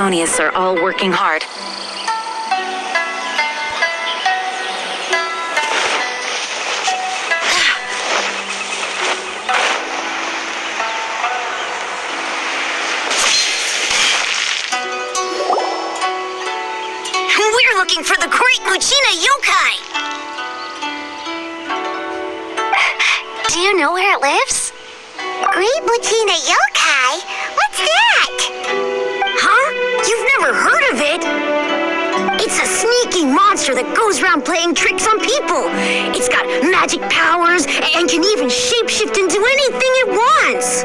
harmonious are all working hard. We're looking for the Great Muchina Yokai! Do you know where it lives? Great Muchina Yokai? What's that? Huh? You've never heard of it? It's a sneaky monster that goes around playing tricks on people. It's got magic powers and can even shapeshift into anything it wants.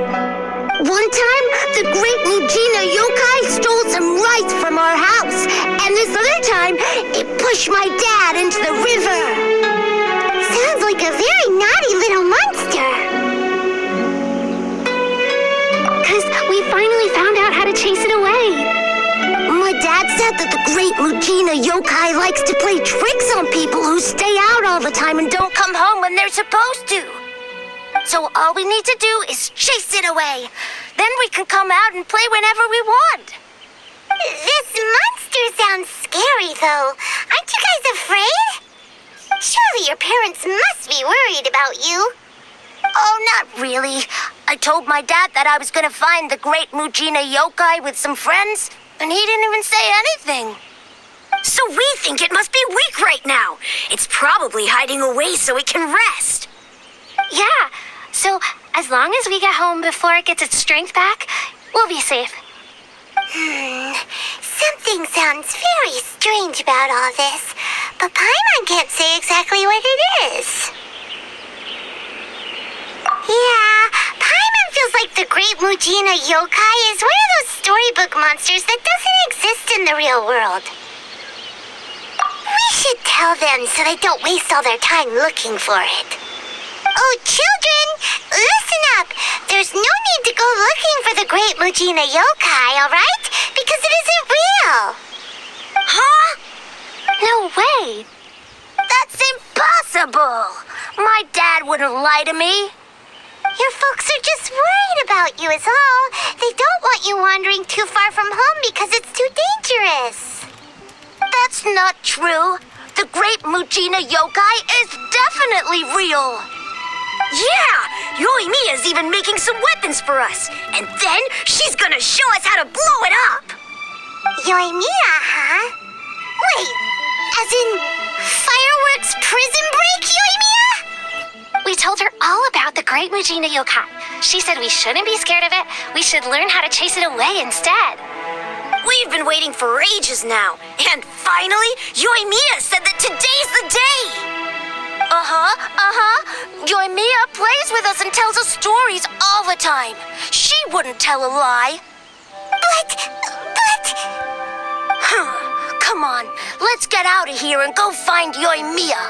One time, the Great Muchina Yokai stole some rice from our house, and this other time, it pushed my dad into the river. Sounds like a very naughty little monster. 'Cause we finally found out how to chase it away. My dad said that the Great Muchina Yokai likes to play tricks on people who stay out all the time and don't come home when they're supposed to. So all we need to do is chase it away. Then we can come out and play whenever we want. This monster sounds scary, though. Aren't you guys afraid? Surely your parents must be worried about you. Oh, not really. I told my dad that I was going to find the Great Muchina Yokai with some friends, and he didn't even say anything. So we think it must be weak right now. It's probably hiding away so it can rest. Yeah, so as long as we get home before it gets its strength back, we'll be safe. Something sounds very strange about all this, but Paimon can't say exactly what it is. Yeah, Paimon feels like the Great Muchina Yokai is one of those storybook monsters that doesn't exist in the real world. We should tell them so they don't waste all their time looking for it. Oh, children, listen up. There's no need to go looking for the Great Muchina Yokai, all right? Because it isn't real. Huh? No way. That's impossible. My dad wouldn't lie to me. Your folks are just worried about you is all. They don't want you wandering too far from home because it's too dangerous. That's not true. The Great Muchina Yokai is definitely real. Yeah! Yoimiya's even making some weapons for us. And then she's gonna show us how to blow it up. Yoimiya, huh? Wait, as in fireworks prison break, Yoimiya? We told her all about the Great Muchina Yokai. She said we shouldn't be scared of it. We should learn how to chase it away instead. We've been waiting for ages now. And finally, Yoimiya said that today's the day. Yoimiya plays with us and tells us stories all the time. She wouldn't tell a lie. But... Come on, let's get out of here and go find Yoimiya.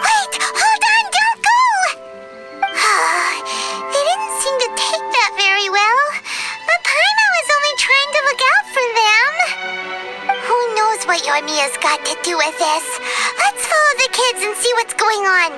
Wait, hold on, don't go! They didn't seem to take that very well. But Paimon was only trying to look out for them. Who knows what Yoimiya's got to do with this? Let's follow the kids and see what's going on.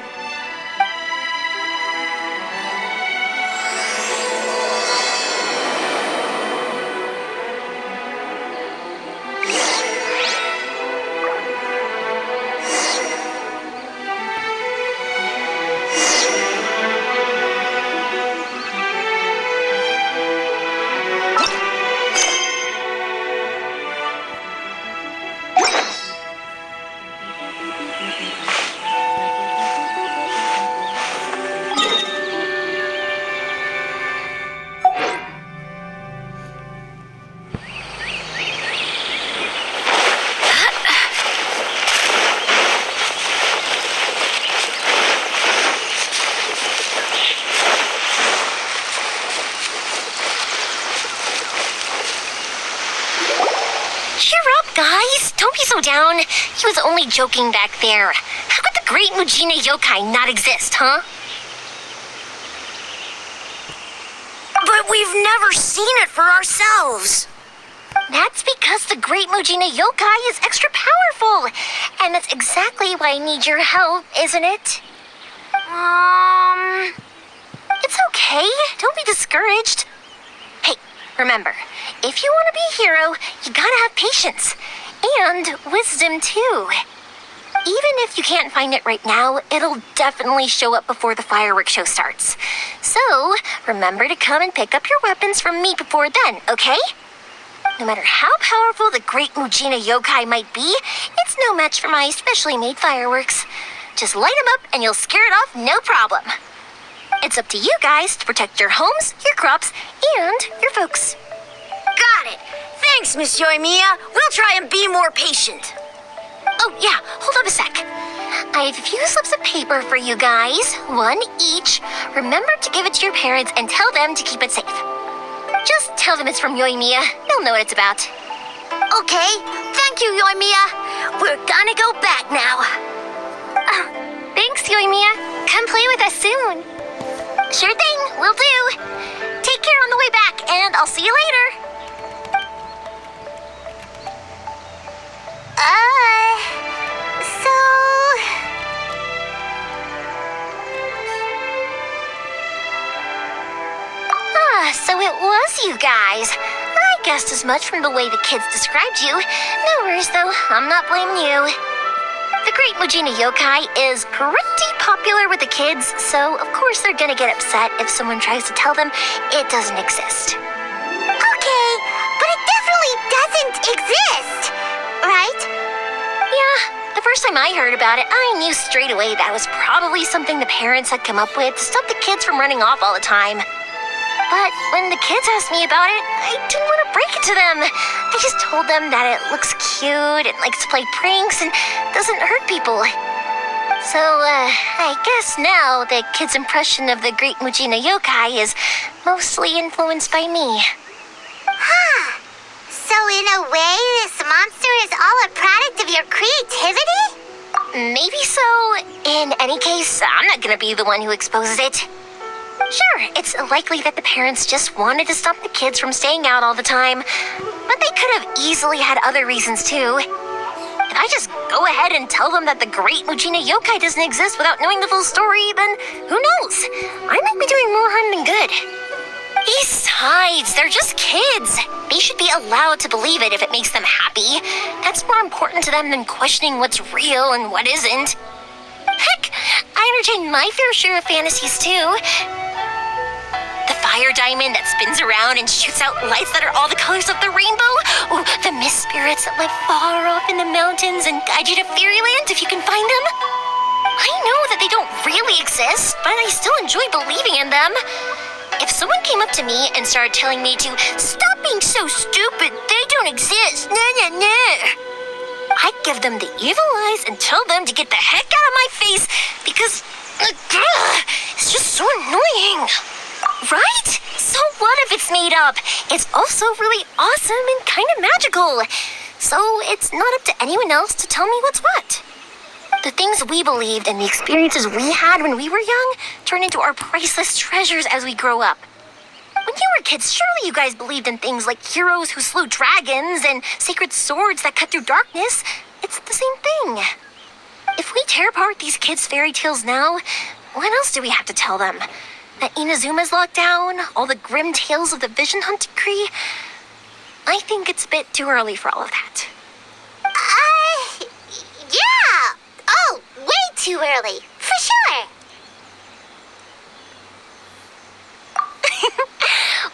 Guys, don't be so down. He was only joking back there. How could the Great Muchina Yokai not exist, huh? But we've never seen it for ourselves. That's because the Great Muchina Yokai is extra powerful. And that's exactly why I need your help, isn't it? It's okay. Don't be discouraged. Hey, Remember, if you want to be a hero, you gotta have patience. And wisdom, too. Even if you can't find it right now, it'll definitely show up before the fireworks show starts. So, remember to come and pick up your weapons from me before then, okay? No matter how powerful the great Mujina yokai might be, it's no match for my specially made fireworks. Just light them up and you'll scare it off no problem. It's up to you guys to protect your homes, your crops, and your folks. Got it. Thanks, Miss Yoimiya. We'll try and be more patient. Oh, yeah, hold on a sec. I have a few slips of paper for you guys, one each. Remember to give it to your parents and tell them to keep it safe. Just tell them it's from Yoimiya. They'll know what it's about. Okay, thank you, Yoimiya. We're gonna go back now. Oh, thanks, Yoimiya. Come play with us soon. Sure thing, will do. Take care on the way back, and I'll see you later. So it was you guys. I guessed as much from the way the kids described you. No worries, though. I'm not blaming you. The Great Mujina Yokai is pretty popular with the kids, so of course they're gonna get upset if someone tries to tell them it doesn't exist. Okay, but it definitely doesn't exist, right? Yeah, the first time I heard about it, I knew straight away that was probably something the parents had come up with to stop the kids from running off all the time. But when the kids asked me about it, I didn't want to break it to them. I just told them that it looks cute and likes to play pranks and doesn't hurt people. So, I guess now the kids' impression of the Great Mujina Yokai is mostly influenced by me. Huh. So in a way, this monster is all a product of your creativity? Maybe so. In any case, I'm not gonna be the one who exposes it. Sure, it's likely that the parents just wanted to stop the kids from staying out all the time, but they could have easily had other reasons too. If I just go ahead and tell them that the Great Mujina Yokai doesn't exist without knowing the full story, then who knows? I might be doing more harm than good. Besides, they're just kids. They should be allowed to believe it if it makes them happy. That's more important to them than questioning what's real and what isn't. Heck, I entertain my fair share of fantasies too. The fire diamond that spins around and shoots out lights that are all the colors of the rainbow. Ooh, the mist spirits that live far off in the mountains and guide you to fairyland if you can find them. I know that they don't really exist, but I still enjoy believing in them. If someone came up to me and started telling me to stop being so stupid, they don't exist, I'd give them the evil eyes and tell them to get the heck out of my face because it's just so annoying. Right? So what if it's made up? It's also really awesome and kind of magical. So it's not up to anyone else to tell me what's what. The things we believed and the experiences we had when we were young turn into our priceless treasures as we grow up. When you were kids, surely you guys believed in things like heroes who slew dragons and sacred swords that cut through darkness. It's the same thing. If we tear apart these kids' fairy tales now, what else do we have to tell them? That Inazuma's locked down? All the grim tales of the Vision Hunt decree? I think it's a bit too early for all of that. Yeah! Oh, way too early, for sure.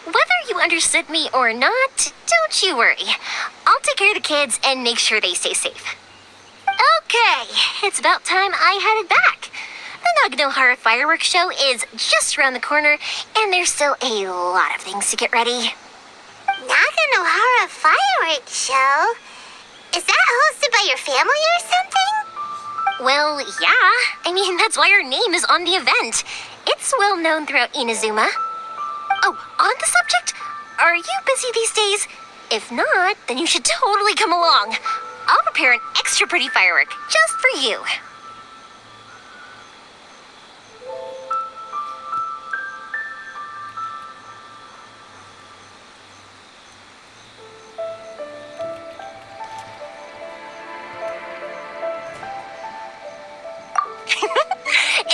Whether you understood me or not, don't you worry. I'll take care of the kids and make sure they stay safe. Okay, it's about time I headed back. The Naganohara fireworks show is just around the corner, and there's still a lot of things to get ready. Naganohara fireworks show? Is that hosted by your family or something? Well, yeah. I mean, that's why our name is on the event. It's well known throughout Inazuma. Oh, on the subject, are you busy these days? If not, then you should totally come along. I'll prepare an extra pretty firework just for you.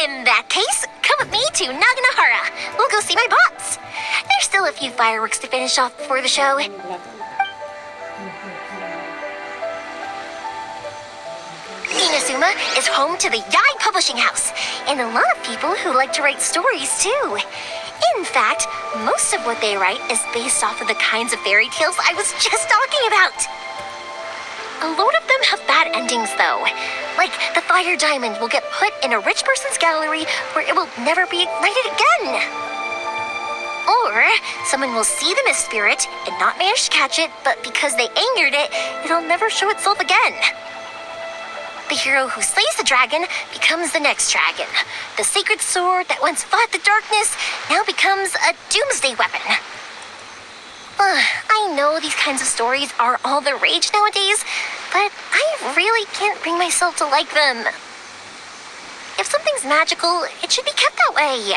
In that case, come with me to Naganohara. We'll go see my bots. They're still still a few fireworks to finish off before the show. Inazuma is home to the Yai Publishing House, and a lot of people who like to write stories too. In fact, most of what they write is based off of the kinds of fairy tales I was just talking about. A load of them have bad endings though. Like the fire diamond will get put in a rich person's gallery where it will never be ignited again. Or someone will see the mist spirit and not manage to catch it, but because they angered it, it'll never show itself again. The hero who slays the dragon becomes the next dragon. The sacred sword that once fought the darkness now becomes a doomsday weapon. I know these kinds of stories are all the rage nowadays, but I really can't bring myself to like them. If something's magical, it should be kept that way.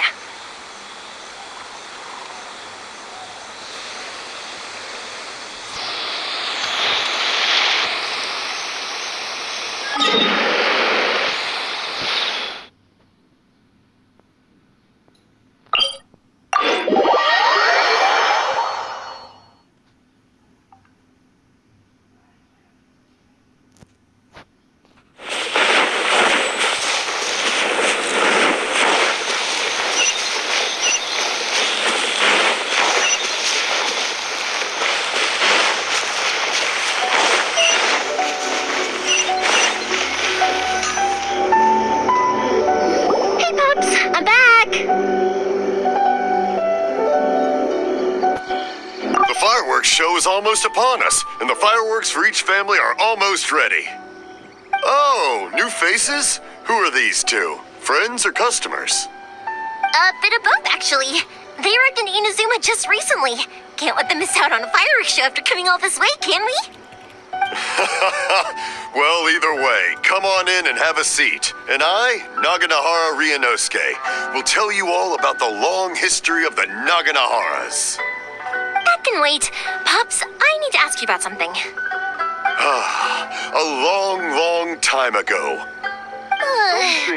Show is almost upon us, and the fireworks for each family are almost ready. Oh, new faces? Who are these two? Friends or customers? A bit of both, actually. They arrived in Inazuma just recently. Can't let them miss out on a fireworks show after coming all this way, can we? Well, either way, come on in and have a seat. And I, Naganahara Ryunosuke, will tell you all about the long history of the Naganaharas. That can wait. Pops, I need to ask you about something. A long time ago.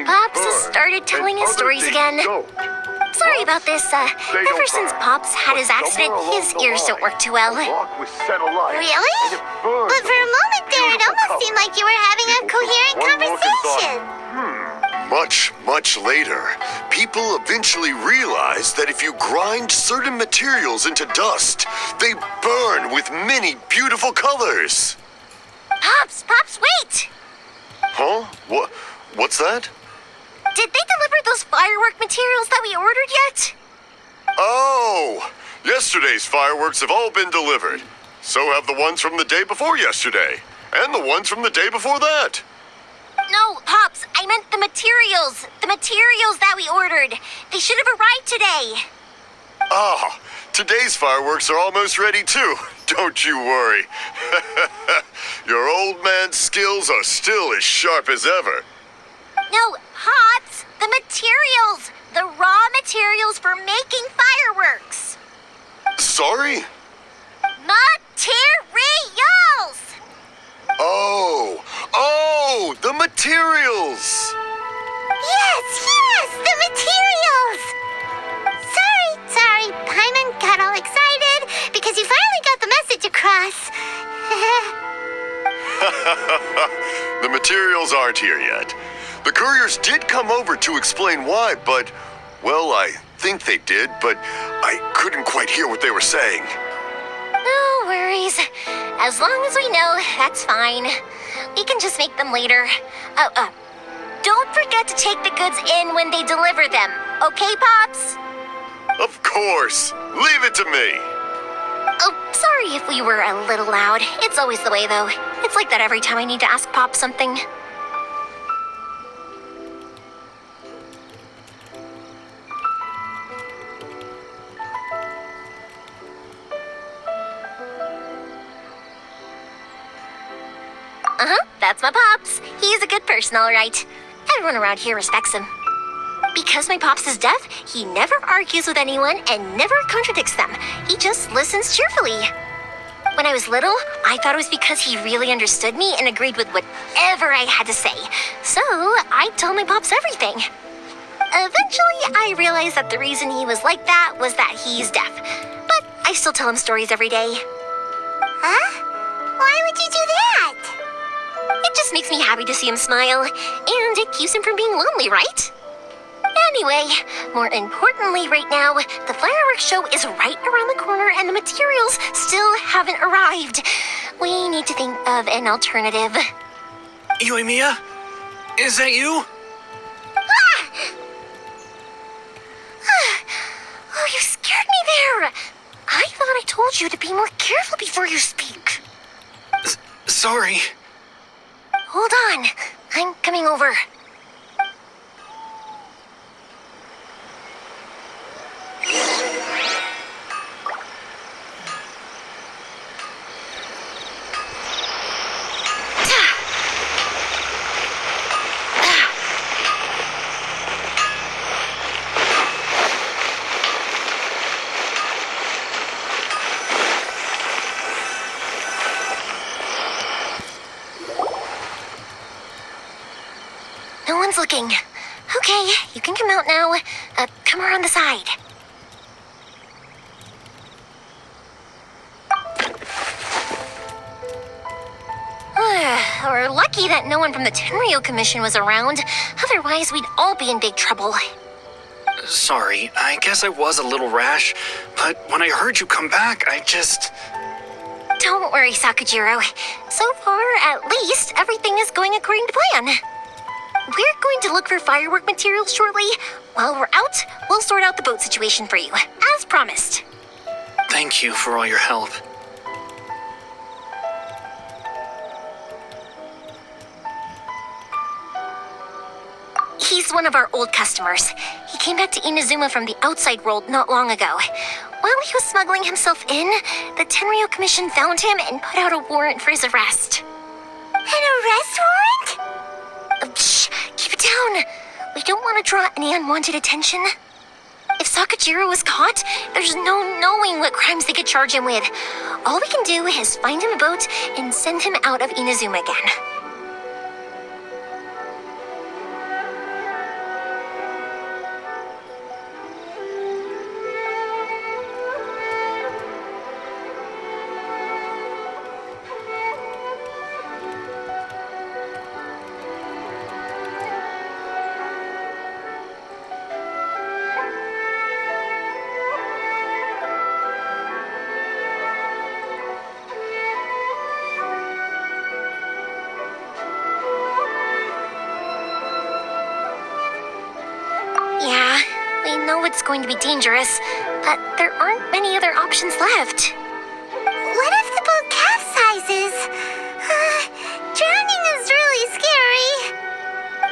Pops has started telling his stories again. Sorry about this. Ever since Pops had his accident, his ears don't work too well. Really? But for a moment there, it almost seemed like you were having a coherent conversation. Much later, people eventually realized that if you grind certain materials into dust, they burn with many beautiful colors. Pops, wait! Huh? What's that? Did they deliver those firework materials that we ordered yet? Oh! Yesterday's fireworks have all been delivered. So have the ones from the day before yesterday. And the ones from the day before that. No, Pops, I meant the materials. The materials that we ordered. They should have arrived today. Ah, today's fireworks are almost ready too. Don't you worry. Your old man's skills are still as sharp as ever. No, Pops, the materials. The raw materials for making fireworks. Sorry? Materials! Oh, the materials! Yes, the materials! Sorry, Paimon got all excited because you finally got the message across. The materials aren't here yet. The couriers did come over to explain why, but, well, I think they did, but I couldn't quite hear what they were saying. No worries. As long as we know, that's fine. We can just make them later. Don't forget to take the goods in when they deliver them. Okay, Pops? Of course. Leave it to me. Oh, sorry if we were a little loud. It's always the way, though. It's like that every time I need to ask Pop something. That's my Pops. He's a good person, all right. Everyone around here respects him. Because my Pops is deaf, he never argues with anyone and never contradicts them. He just listens cheerfully. When I was little, I thought it was because he really understood me and agreed with whatever I had to say. So I told my Pops everything. Eventually, I realized that the reason he was like that was that he's deaf. But I still tell him stories every day. Huh? Why would you do that? It just makes me happy to see him smile, and it keeps him from being lonely, right? Anyway, more importantly right now, the fireworks show is right around the corner and the materials still haven't arrived. We need to think of an alternative. Yoimiya? Is that you? Oh, you scared me there. I thought I told you to be more careful before you speak. Sorry. Hold on. I'm coming over. No one's looking. Okay, you can come out now. Come around the side. We're lucky that no one from the Tenryo Commission was around. Otherwise, we'd all be in big trouble. Sorry, I guess I was a little rash, but when I heard you come back, I just... Don't worry, Sakujiro. So far, at least, everything is going according to plan. We're going to look for firework materials shortly. While we're out, we'll sort out the boat situation for you, as promised. Thank you for all your help. He's one of our old customers. He came back to Inazuma from the outside world not long ago. While he was smuggling himself in, the Tenryo Commission found him and put out a warrant for his arrest. An arrest warrant? Shh, keep it down. We don't want to draw any unwanted attention. If Sakujiro was caught, there's no knowing what crimes they could charge him with. All we can do is find him a boat and send him out of Inazuma again. Yeah, we know it's going to be dangerous, but there aren't many other options left. What if the boat capsizes? Drowning is really scary.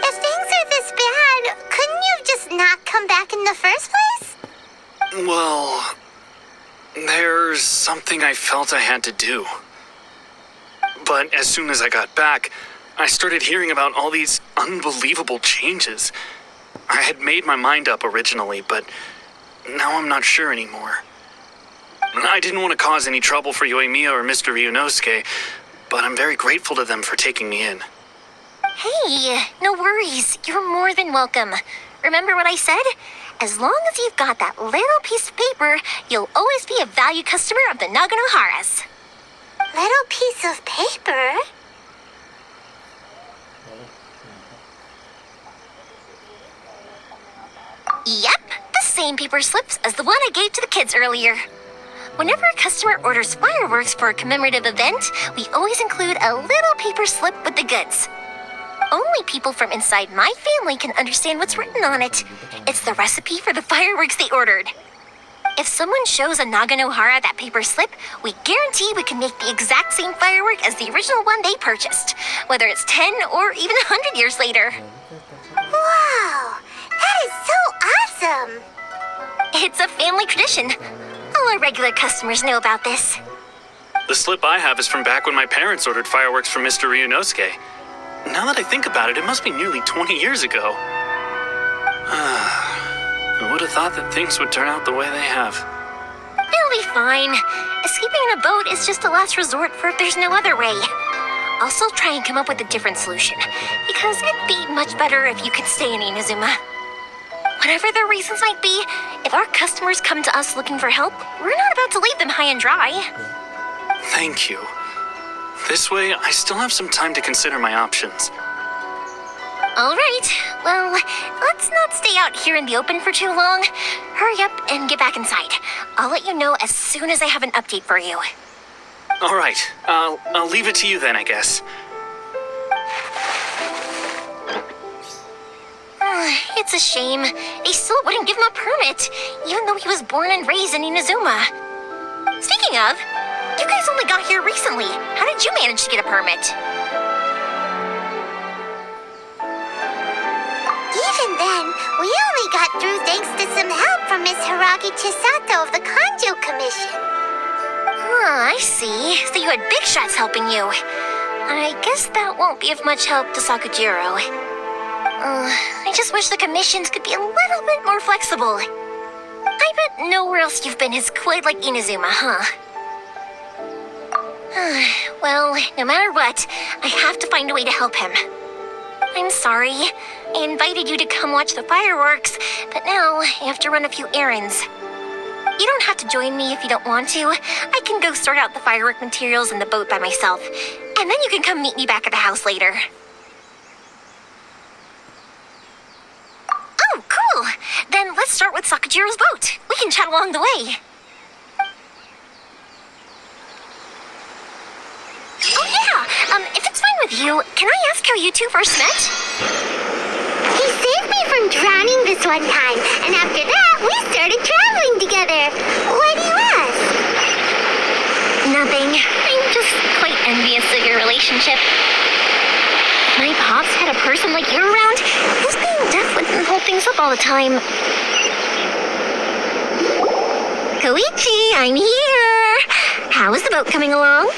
If things are this bad, couldn't you have just not come back in the first place? Well, there's something I felt I had to do. But as soon as I got back, I started hearing about all these unbelievable changes. I had made my mind up originally, but now I'm not sure anymore. I didn't want to cause any trouble for Yoimiya or Mr. Ryunosuke, but I'm very grateful to them for taking me in. Hey, no worries. You're more than welcome. Remember what I said? As long as you've got that little piece of paper, you'll always be a valued customer of the Naganoharas. Little piece of paper? Yep, the same paper slips as the one I gave to the kids earlier. Whenever a customer orders fireworks for a commemorative event, we always include a little paper slip with the goods. Only people from inside my family can understand what's written on it. It's the recipe for the fireworks they ordered. If someone shows a Naganohara that paper slip, we guarantee we can make the exact same firework as the original one they purchased, whether it's 10 or even 100 years later. Wow, that is so awesome. It's a family tradition. All our regular customers know about this. The slip I have is from back when my parents ordered fireworks from Mr. Ryunosuke. Now that I think about it, it must be nearly 20 years ago. I would have thought that things would turn out the way they have. It'll be fine. Escaping in a boat is just a last resort for if there's no other way. I'll still try and come up with a different solution, because it'd be much better if you could stay in Inazuma. Whatever their reasons might be, if our customers come to us looking for help, we're not about to leave them high and dry. Thank you. This way, I still have some time to consider my options. All right, well, let's not stay out here in the open for too long. Hurry up and get back inside. I'll let you know as soon as I have an update for you. All right, I'll leave it to you then, I guess. It's a shame. They still wouldn't give him a permit, even though he was born and raised in Inazuma. Speaking of, you guys only got here recently. How did you manage to get a permit? Even then, we only got through thanks to some help from Miss Hiragi Chisato of the Kanjo Commission. I see. So you had big shots helping you. I guess that won't be of much help to Sakujiro. I just wish the commissions could be a little bit more flexible. I bet nowhere else you've been is quite like Inazuma, huh? Well, no matter what, I have to find a way to help him. I'm sorry. I invited you to come watch the fireworks, but now I have to run a few errands. You don't have to join me if you don't want to. I can go sort out the firework materials in the boat by myself, and then you can come meet me back at the house later. Oh, cool! Then let's start with Sakujiro's boat. We can chat along the way. Oh yeah, if it's fine with you, can I ask how you two first met? He saved me from drowning this one time, and after that, we started traveling together. Why do you ask? Nothing. I'm just quite envious of your relationship. My pops had a person like you around. His being deaf wouldn't hold things up all the time. Koichi, I'm here! How is the boat coming along?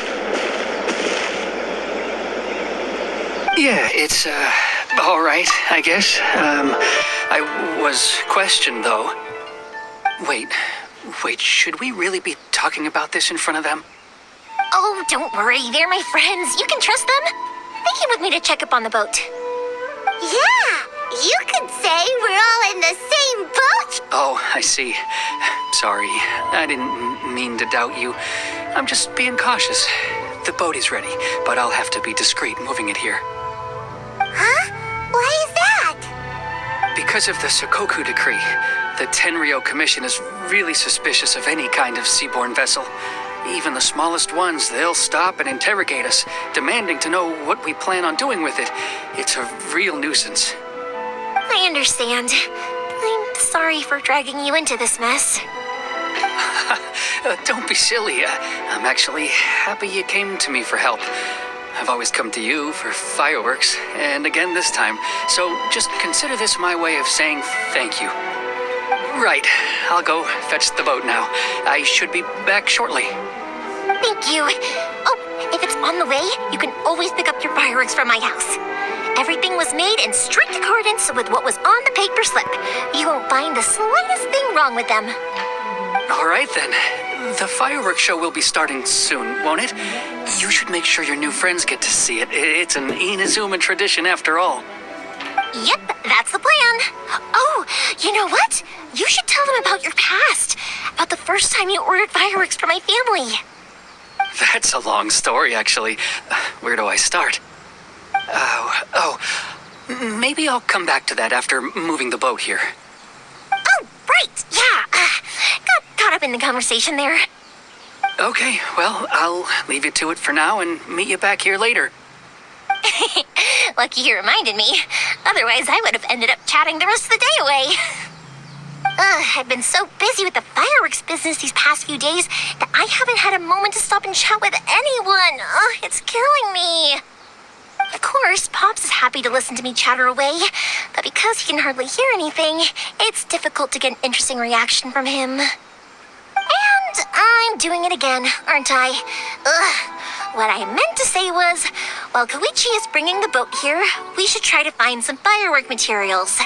Yeah, it's, all right, I guess. I was questioned, though. Wait, should we really be talking about this in front of them? Oh, don't worry. They're my friends. You can trust them. They came with me to check up on the boat. Yeah, you could say we're all in the same boat. Oh, I see. Sorry, I didn't mean to doubt you. I'm just being cautious. The boat is ready, but I'll have to be discreet moving it here. Huh? Why is that? Because of the Sokoku decree, the Tenryo Commission is really suspicious of any kind of seaborne vessel. Even the smallest ones, they'll stop and interrogate us, demanding to know what we plan on doing with it. It's a real nuisance. I understand. I'm sorry for dragging you into this mess. Don't be silly. I'm actually happy you came to me for help. I've always come to you for fireworks, and again this time. So just consider this my way of saying thank you. Right, I'll go fetch the boat now. I should be back shortly. Thank you. Oh, if it's on the way, you can always pick up your fireworks from my house. Everything was made in strict accordance with what was on the paper slip. You won't find the slightest thing wrong with them. All right then. The fireworks show will be starting soon, won't it? You should make sure your new friends get to see it. It's an Inazuma tradition after all. Yep, that's the plan. Oh, you know what? You should tell them about your past. About the first time you ordered fireworks for my family. That's a long story, actually. Where do I start? Maybe I'll come back to that after moving the boat here. Oh, right, yeah. Got caught up in the conversation there. Okay, well, I'll leave you to it for now and meet you back here later. Lucky you reminded me. Otherwise, I would have ended up chatting the rest of the day away. I've been so busy with the fireworks business these past few days that I haven't had a moment to stop and chat with anyone. It's killing me. Of course, Pops is happy to listen to me chatter away, but because he can hardly hear anything, it's difficult to get an interesting reaction from him. And I'm doing it again, aren't I? What I meant to say was, while Koichi is bringing the boat here, we should try to find some firework materials.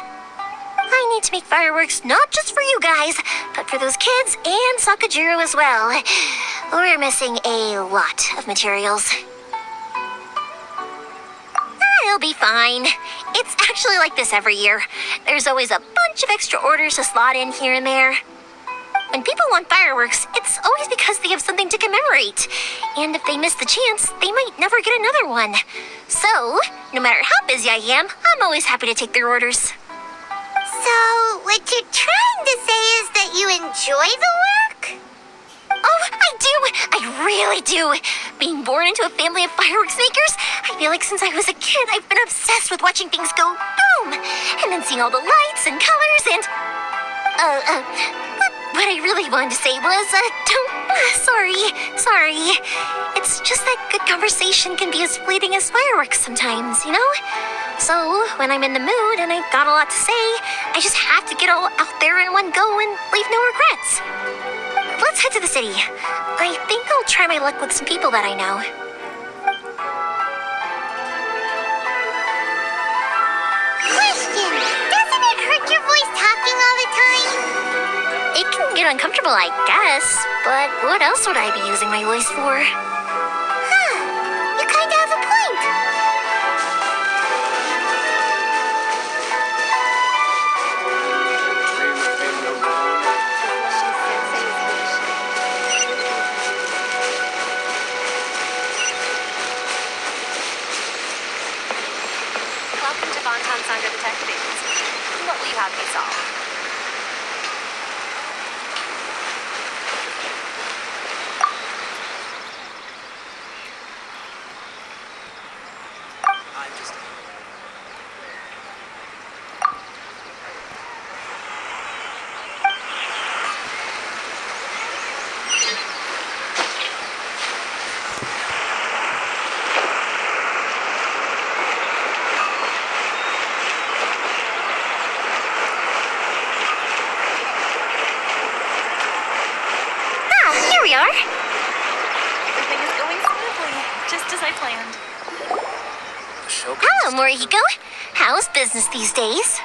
I need to make fireworks not just for you guys, but for those kids and Sakujiro as well. We're missing a lot of materials. It'll be fine. It's actually like this every year. There's always a bunch bunch of extra orders to slot in here and there. When people want fireworks, it's always because they have something to commemorate. And if they miss the chance, they might never get another one. So, no matter how busy I am, I'm always happy to take their orders. So, what you're trying to say is that you enjoy the work? Oh, I do! I really do! Being born into a family of fireworks makers, I feel like since I was a kid, I've been obsessed with watching things go boom! And then seeing all the lights and colors and... What I really wanted to say was, sorry. It's just that good conversation can be as fleeting as fireworks sometimes, you know? So, when I'm in the mood and I've got a lot to say, I just have to get all out there in one go and leave no regrets. Let's head to the city. I think I'll try my luck with some people that I know. Question! Doesn't it hurt your voice talking all the time? It can get uncomfortable, I guess, but what else would I be using my voice for? You kinda have a point. Welcome to Bonton Sangha Detective Agency. What will you have me solve? Here we are. Everything is going smoothly, just as I planned. Hello, Morihiko. How's business these days?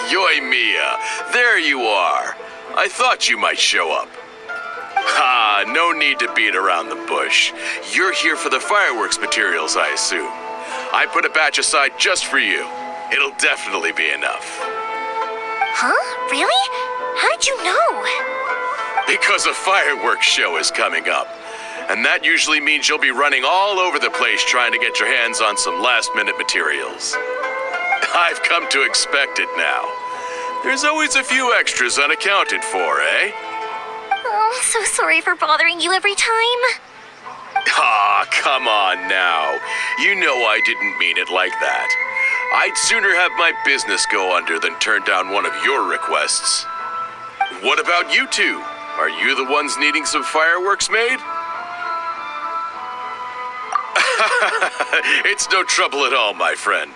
Yoimiya, there you are. I thought you might show up. Ha, no need to beat around the bush. You're here for the fireworks materials, I assume. I put a batch aside just for you. It'll definitely be enough. Huh? Really? How'd you know? Because a fireworks show is coming up. And that usually means you'll be running all over the place trying to get your hands on some last-minute materials. I've come to expect it now. There's always a few extras unaccounted for, eh? Oh, so sorry for bothering you every time. Ah, come on now. You know I didn't mean it like that. I'd sooner have my business go under than turn down one of your requests. What about you two? Are you the ones needing some fireworks made? It's no trouble at all, my friend.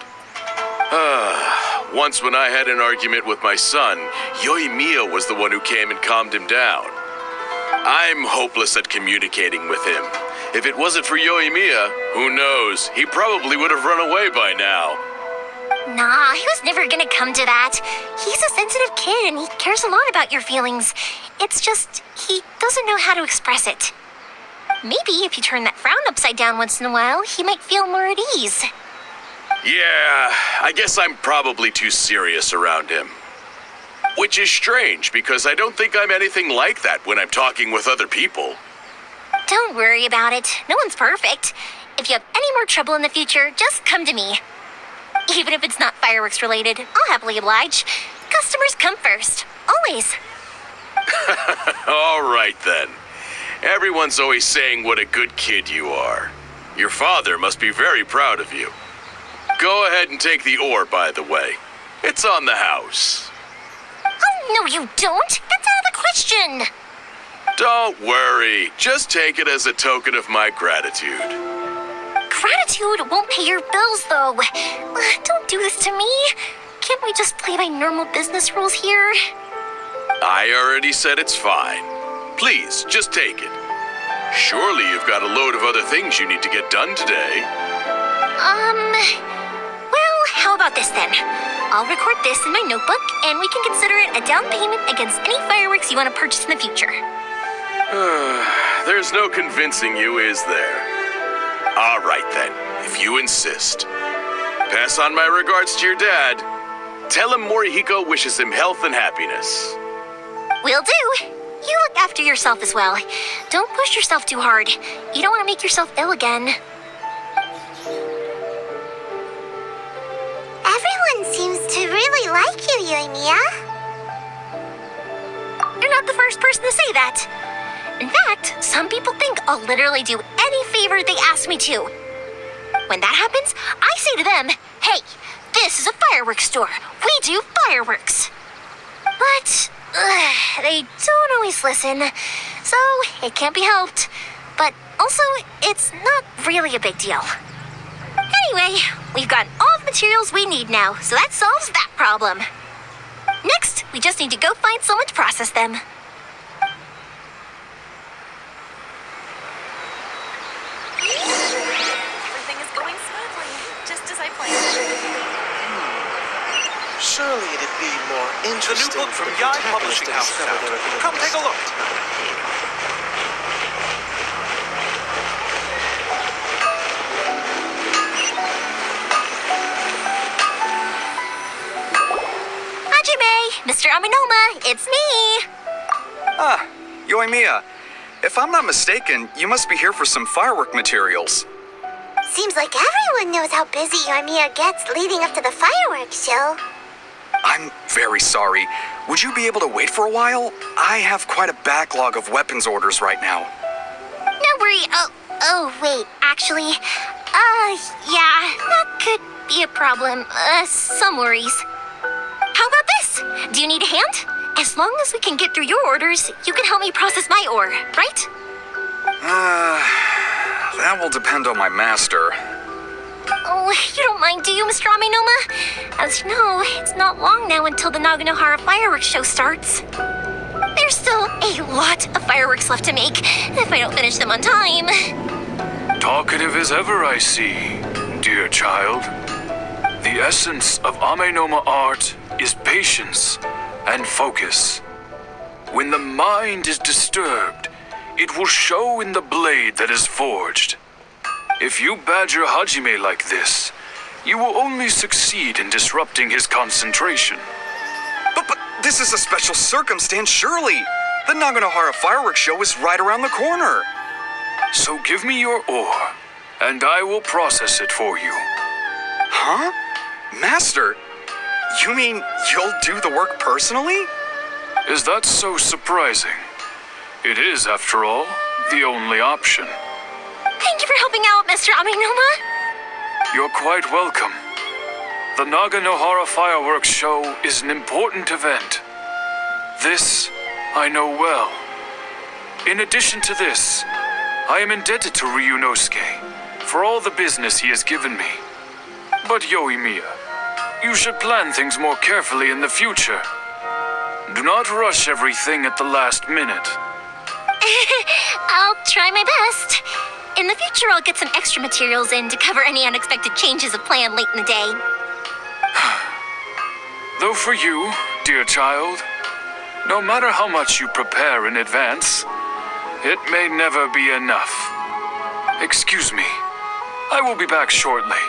Once when I had an argument with my son, Yoimiya was the one who came and calmed him down. I'm hopeless at communicating with him. If it wasn't for Yoimiya, who knows, he probably would have run away by now. Nah, he was never gonna come to that. He's a sensitive kid and he cares a lot about your feelings. It's just, he doesn't know how to express it. Maybe if you turn that frown upside down once in a while, he might feel more at ease. Yeah, I guess I'm probably too serious around him. Which is strange, because I don't think I'm anything like that when I'm talking with other people. Don't worry about it. No one's perfect. If you have any more trouble in the future, just come to me. Even if it's not fireworks related, I'll happily oblige. Customers come first. Always. All right then. Everyone's always saying what a good kid you are. Your father must be very proud of you. Go ahead and take the ore, by the way. It's on the house. Oh, no you don't. That's out of the question. Don't worry. Just take it as a token of my gratitude. Gratitude won't pay your bills, though. Don't do this to me. Can't we just play by normal business rules here? I already said it's fine. Please, just take it. Surely you've got a load of other things you need to get done today. Well, how about this then? I'll record this in my notebook, and we can consider it a down payment against any fireworks you want to purchase in the future. There's no convincing you, is there? All right then, if you insist. Pass on my regards to your dad. Tell him Morihiko wishes him health and happiness. Will do. You look after yourself as well. Don't push yourself too hard. You don't want to make yourself ill again. Everyone seems to really like you, Yoimiya. You're not the first person to say that. In fact, some people think I'll literally do any favor they ask me to. When that happens, I say to them, hey, this is a fireworks store. We do fireworks. But they don't always listen, so it can't be helped. But also, it's not really a big deal. Anyway, we've got all the materials we need now, so that solves that problem. Next, we just need to go find someone to process them. Everything is going smoothly, just as I planned. Surely it'd be more The interesting new book for from the Yai protagonist Publishing to House is discover out. their abilities. Come take a look. Hajime, Mr. Aminoma, it's me. Ah, Yoimiya. If I'm not mistaken, you must be here for some firework materials. Seems like everyone knows how busy Yoimiya gets leading up to the fireworks show. I'm very sorry. Would you be able to wait for a while? I have quite a backlog of weapons orders right now. No worry. Oh, wait, actually, yeah, that could be a problem. Some worries. How about this? Do you need a hand? As long as we can get through your orders, you can help me process my ore, right? That will depend on my master. Oh, you don't mind, do you, Mr. Aminoma? As you know, it's not long now until the Naganohara fireworks show starts. There's still a lot of fireworks left to make, if I don't finish them on time. Talkative as ever, I see, dear child. The essence of Amenoma art is patience and focus. When the mind is disturbed, it will show in the blade that is forged. If you badger Hajime like this, you will only succeed in disrupting his concentration. But this is a special circumstance, surely. The Naganohara fireworks show is right around the corner. So give me your ore, and I will process it for you. Huh? Master? You mean you'll do the work personally? Is that so surprising? It is, after all, the only option. Thank you for helping out, Mr. Aminoma. You're quite welcome. The Naganohara fireworks show is an important event. This I know well. In addition to this, I am indebted to Ryunosuke for all the business he has given me. But Yoimiya, you should plan things more carefully in the future. Do not rush everything at the last minute. I'll try my best. In the future, I'll get some extra materials in to cover any unexpected changes of plan late in the day. Though for you, dear child, no matter how much you prepare in advance, it may never be enough. Excuse me. I will be back shortly.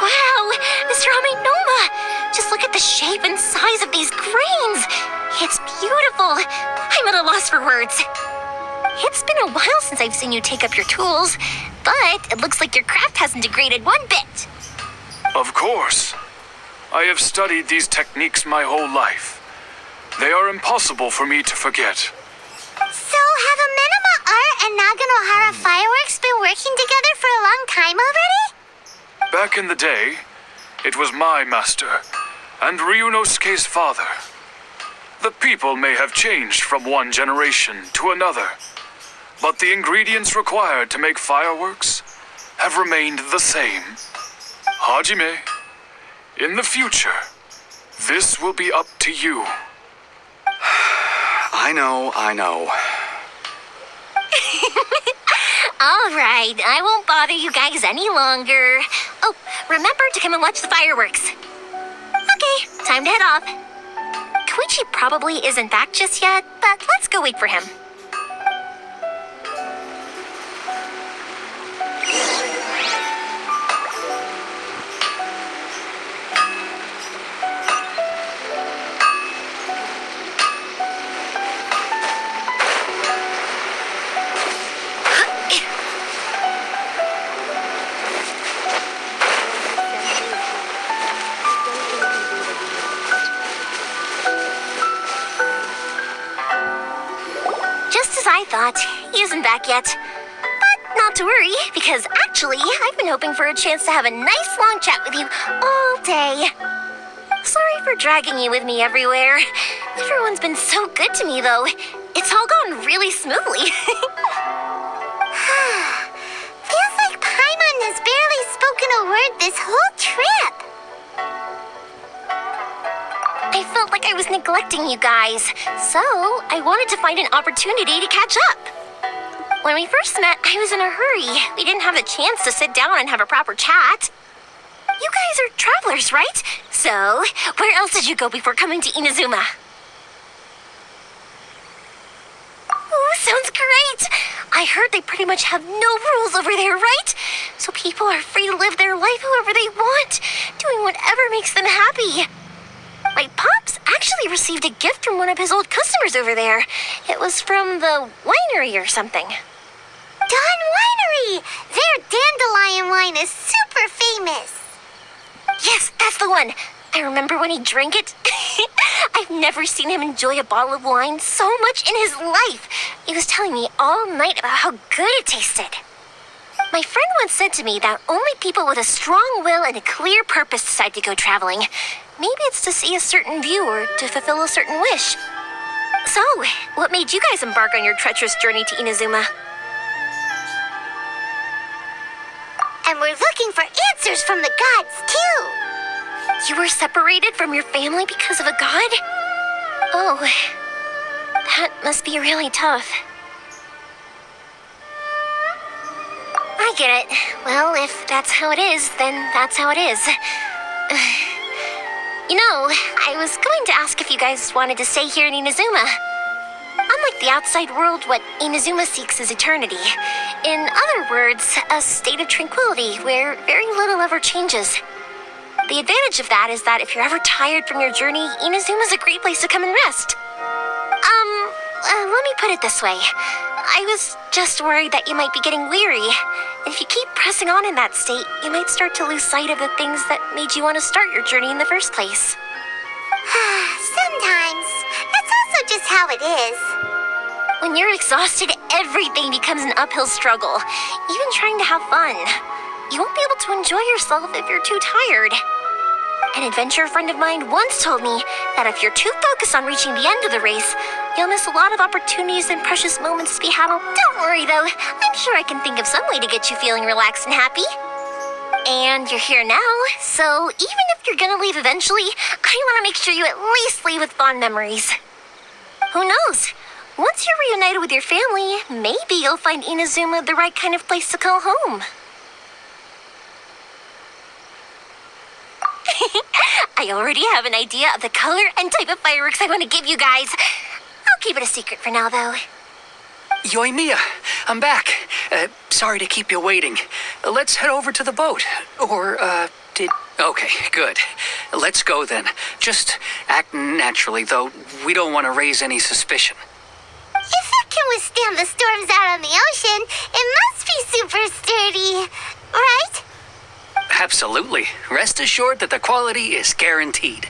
Wow, Mr. Aminoma! Just look at the shape and size of these grains. It's beautiful. I'm at a loss for words. It's been a while since I've seen you take up your tools, but it looks like your craft hasn't degraded one bit. Of course. I have studied these techniques my whole life. They are impossible for me to forget. So, have Amenoma Art and Naganohara Fireworks been working together for a long time already? Back in the day, it was my master and Ryunosuke's father. The people may have changed from one generation to another, but the ingredients required to make fireworks have remained the same. Hajime, in the future, this will be up to you. I know. All right, I won't bother you guys any longer. Oh, remember to come and watch the fireworks. Okay, time to head off. Koichi probably isn't back just yet, but let's go wait for him. Just as I thought, he isn't back yet. But not to worry, because actually, I've been hoping for a chance to have a nice long chat with you all day. Sorry for dragging you with me everywhere. Everyone's been so good to me, though. It's all gone really smoothly. Feels like Paimon has barely spoken a word this whole trip. I felt like I was neglecting you guys, so I wanted to find an opportunity to catch up. When we first met, I was in a hurry. We didn't have the chance to sit down and have a proper chat. You guys are travelers, right? So, where else did you go before coming to Inazuma? Oh, sounds great! I heard they pretty much have no rules over there, right? So people are free to live their life however they want, doing whatever makes them happy. My pops actually received a gift from one of his old customers over there. It was from the winery or something. Dawn Winery! Their dandelion wine is super famous. Yes, that's the one. I remember when he drank it. I've never seen him enjoy a bottle of wine so much in his life. He was telling me all night about how good it tasted. My friend once said to me that only people with a strong will and a clear purpose decide to go traveling. Maybe it's to see a certain view or to fulfill a certain wish. So, what made you guys embark on your treacherous journey to Inazuma? And we're looking for answers from the gods, too. You were separated from your family because of a god? Oh, that must be really tough. I get it. Well, if that's how it is, then that's how it is. You know, I was going to ask if you guys wanted to stay here in Inazuma. Unlike the outside world, what Inazuma seeks is eternity. In other words, a state of tranquility where very little ever changes. The advantage of that is that if you're ever tired from your journey, Inazuma's a great place to come and rest. Let me put it this way. I was just worried that you might be getting weary. If you keep pressing on in that state, you might start to lose sight of the things that made you want to start your journey in the first place. Sometimes. That's also just how it is. When you're exhausted, everything becomes an uphill struggle, even trying to have fun. You won't be able to enjoy yourself if you're too tired. An adventure friend of mine once told me that if you're too focused on reaching the end of the race, you'll miss a lot of opportunities and precious moments to be had. Don't worry though, I'm sure I can think of some way to get you feeling relaxed and happy. And you're here now, so even if you're gonna leave eventually, I want to make sure you at least leave with fond memories. Who knows? Once you're reunited with your family, maybe you'll find Inazuma the right kind of place to call home. I already have an idea of the color and type of fireworks I want to give you guys. I'll keep it a secret for now, though. Yoimiya, I'm back. Sorry to keep you waiting. Let's head over to the boat. Or, Okay, good. Let's go then. Just act naturally, though. We don't want to raise any suspicion. If it can withstand the storms out on the ocean, it must be super sturdy, right? Absolutely. Rest assured that the quality is guaranteed.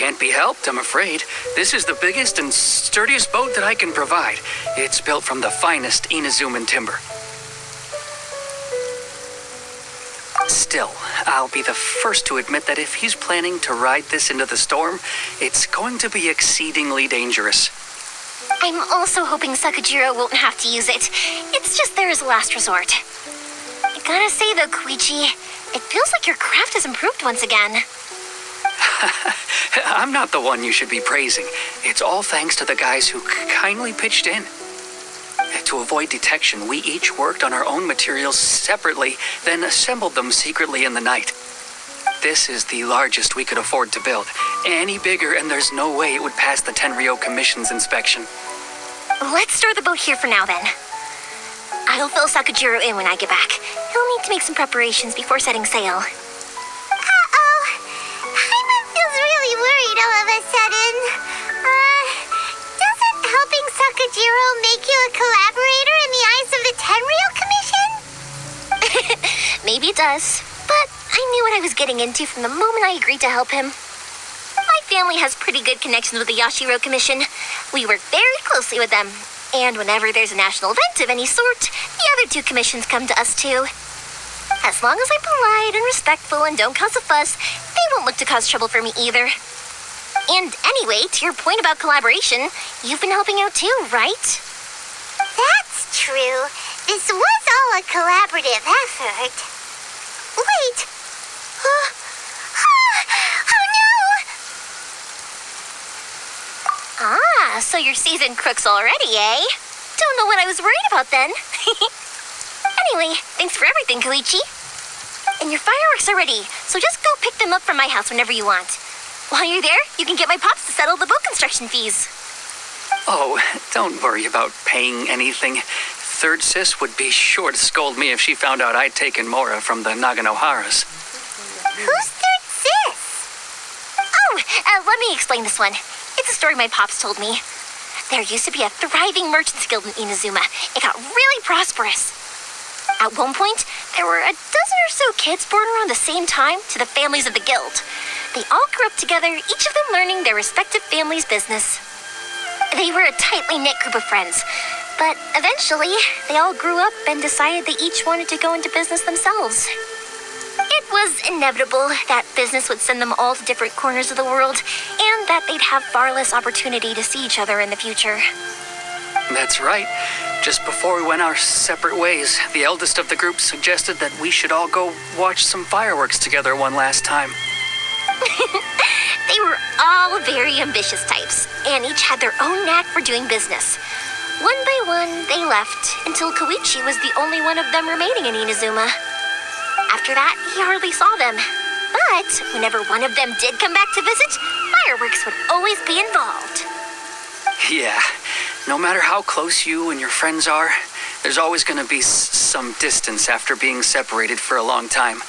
Can't be helped, I'm afraid. This is the biggest and sturdiest boat that I can provide. It's built from the finest Inazuman timber. Still, I'll be the first to admit that if he's planning to ride this into the storm, it's going to be exceedingly dangerous. I'm also hoping Sakajiro won't have to use it. It's just there as a last resort. I gotta say though, Koichi, it feels like your craft has improved once again. I'm not the one you should be praising. It's all thanks to the guys who kindly pitched in. To avoid detection, we each worked on our own materials separately, then assembled them secretly in the night. This is the largest we could afford to build. Any bigger, and there's no way it would pass the Tenryou Commission's inspection. Let's store the boat here for now then. I'll fill Sakajiro in when I get back. He'll need to make some preparations before setting sail. Uh-oh. Paimon feels really worried all of a sudden. Doesn't helping Sakajiro make you a collaborator in the eyes of the Tenryou Commission? Maybe it does, but I knew what I was getting into from the moment I agreed to help him. My family has pretty good connections with the Yashiro Commission. We work very closely with them, and whenever there's a national event of any sort, the other two commissions come to us too. As long as I'm polite and respectful and don't cause a fuss, they won't look to cause trouble for me either. And anyway, to your point about collaboration, you've been helping out too, right? That's true. This was all a collaborative effort. Wait. Oh no! So you're seasoned crooks already, eh? Don't know what I was worried about then. Anyway, thanks for everything, Koichi. And your fireworks are ready, so just go pick them up from my house whenever you want. While you're there, you can get my pops to settle the boat construction fees. Oh, don't worry about paying anything. Third Sis would be sure to scold me if she found out I'd taken Mora from the Naganoharas. Who's Third Sis? Let me explain this one. It's a story my pops told me. There used to be a thriving merchants guild in Inazuma. It got really prosperous. At one point, there were a dozen or so kids born around the same time to the families of the guild. They all grew up together, each of them learning their respective family's business. They were a tightly knit group of friends, but eventually, they all grew up and decided they each wanted to go into business themselves. It was inevitable that business would send them all to different corners of the world, and that they'd have far less opportunity to see each other in the future. That's right. Just before we went our separate ways, the eldest of the group suggested that we should all go watch some fireworks together one last time. They were all very ambitious types, and each had their own knack for doing business. One by one, they left, until Koichi was the only one of them remaining in Inazuma. After that, he hardly saw them. But whenever one of them did come back to visit, fireworks would always be involved. Yeah, no matter how close you and your friends are, there's always going to be some distance after being separated for a long time.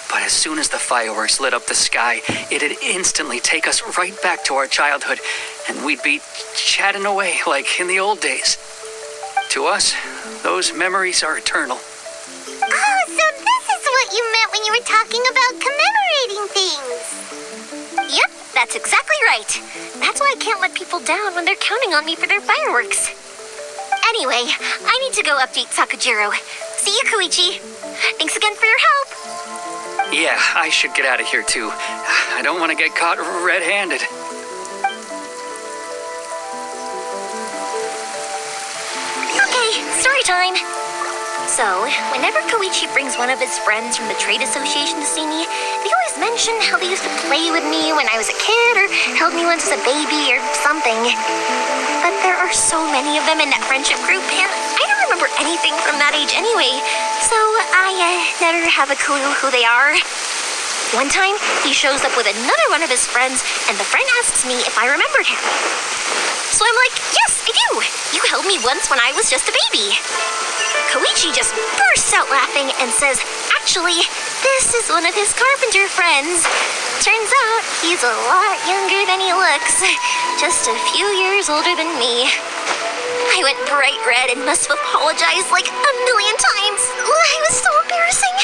But as soon as the fireworks lit up the sky, it'd instantly take us right back to our childhood, and we'd be chatting away like in the old days. To us, those memories are eternal. Oh, so this is what you meant when you were talking about commemorating things. Yep, that's exactly right. That's why I can't let people down when they're counting on me for their fireworks. Anyway, I need to go update Sakajiro. See you, Koichi. Thanks again for your help. Yeah, I should get out of here too. I don't want to get caught red-handed. Okay, story time. So, whenever Koichi brings one of his friends from the trade association to see me, they always mention how they used to play with me when I was a kid or held me once as a baby or something. But there are so many of them in that friendship group, and I don't remember anything from that age anyway, so I never have a clue who they are. One time, he shows up with another one of his friends, and the friend asks me if I remembered him. So I'm like, yes, I do. You held me once when I was just a baby. Koichi just bursts out laughing and says, actually, this is one of his carpenter friends. Turns out he's a lot younger than he looks. Just a few years older than me. I went bright red and must have apologized like a million times. It was so embarrassing.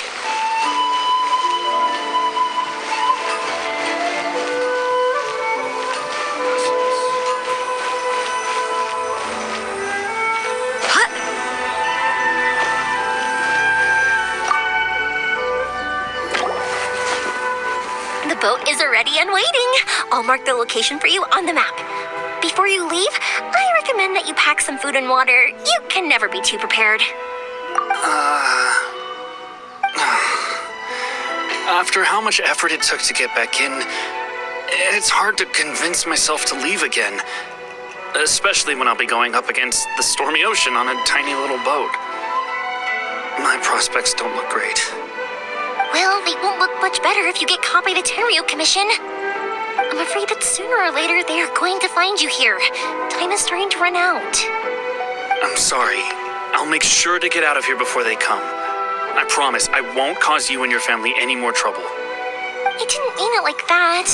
is ready and waiting. I'll mark the location for you on the map. Before you leave, I recommend that you pack some food and water. You can never be too prepared. After how much effort it took to get back in, it's hard to convince myself to leave again. Especially when I'll be going up against the stormy ocean on a tiny little boat. My prospects don't look great. Well, they won't look much better if you get caught by the Tenryu Commission. I'm afraid that sooner or later they are going to find you here. Time is starting to run out. I'm sorry. I'll make sure to get out of here before they come. I promise I won't cause you and your family any more trouble. I didn't mean it like that.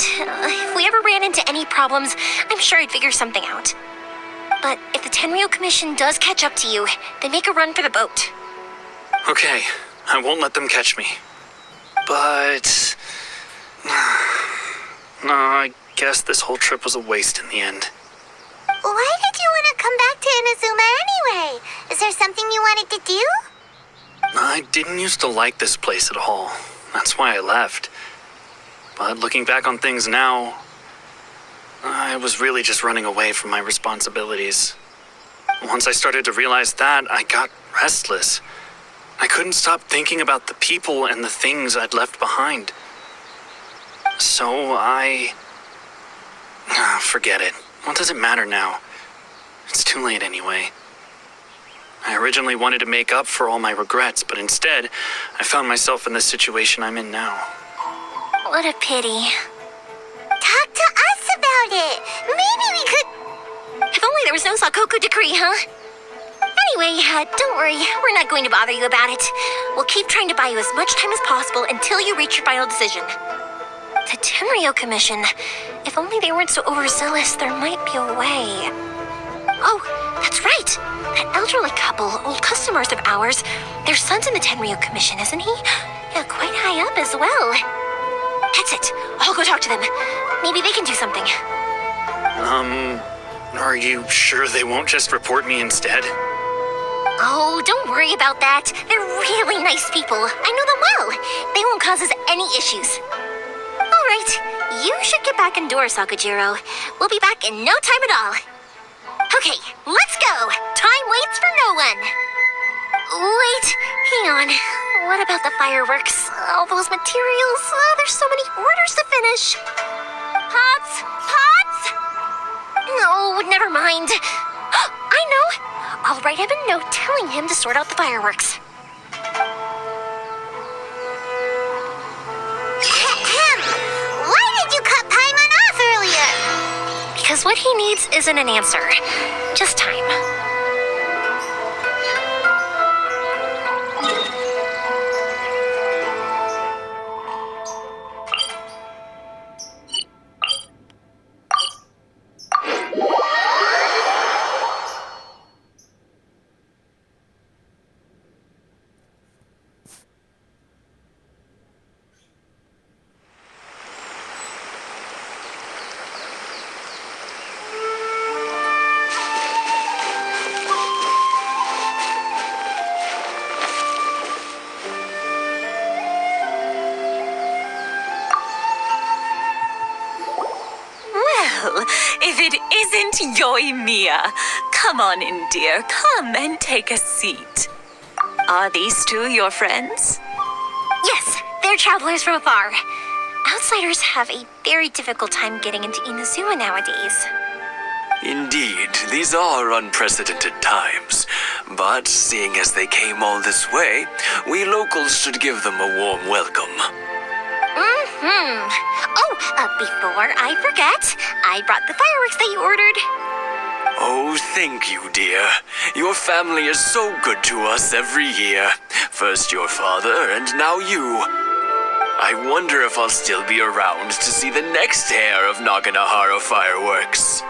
If we ever ran into any problems, I'm sure I'd figure something out. But if the Tenryu Commission does catch up to you, then make a run for the boat. Okay, I won't let them catch me. But... no, I guess this whole trip was a waste in the end. Why did you want to come back to Inazuma anyway? Is there something you wanted to do? I didn't used to like this place at all. That's why I left. But looking back on things now, I was really just running away from my responsibilities. Once I started to realize that, I got restless. I couldn't stop thinking about the people and the things I'd left behind. So forget it. What does it matter now? It's too late anyway. I originally wanted to make up for all my regrets, but instead, I found myself in the situation I'm in now. What a pity. Talk to us about it. Maybe we could... If only there was no Sakoku decree, huh? Anyway, don't worry. We're not going to bother you about it. We'll keep trying to buy you as much time as possible until you reach your final decision. The Tenryu Commission. If only they weren't so overzealous, there might be a way. Oh, that's right. That elderly couple, old customers of ours, their son's in the Tenryu Commission, isn't he? Yeah, quite high up as well. That's it. I'll go talk to them. Maybe they can do something. Are you sure they won't just report me instead? Oh, don't worry about that. They're really nice people. I know them well. They won't cause us any issues. All right, you should get back indoors, Sakujiro. We'll be back in no time at all. Okay, let's go. Time waits for no one. Wait, hang on. What about the fireworks? All those materials? There's so many orders to finish. Pots? No, never mind. I know. I'll write him a note telling him to sort out the fireworks. Why did you cut Paimon off earlier? Because what he needs isn't an answer, just time. If it isn't Yoimiya, come on in, dear. Come and take a seat. Are these two your friends? Yes, they're travelers from afar. Outsiders have a very difficult time getting into Inazuma nowadays. Indeed, these are unprecedented times. But seeing as they came all this way, we locals should give them a warm welcome. Oh, before I forget, I brought the fireworks that you ordered. Oh, thank you, dear. Your family is so good to us every year. First your father, and now you. I wonder if I'll still be around to see the next pair of Naganohara fireworks.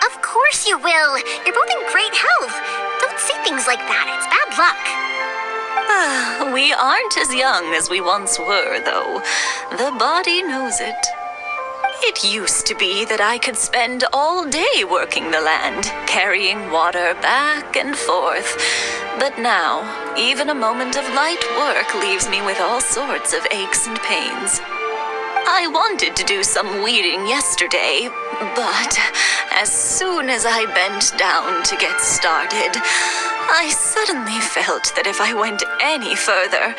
Of course you will. You're both in great health. Don't say things like that. It's bad luck. We aren't as young as we once were, though. The body knows it. It used to be that I could spend all day working the land, carrying water back and forth. But now, even a moment of light work leaves me with all sorts of aches and pains. I wanted to do some weeding yesterday, but as soon as I bent down to get started, I suddenly felt that if I went any further,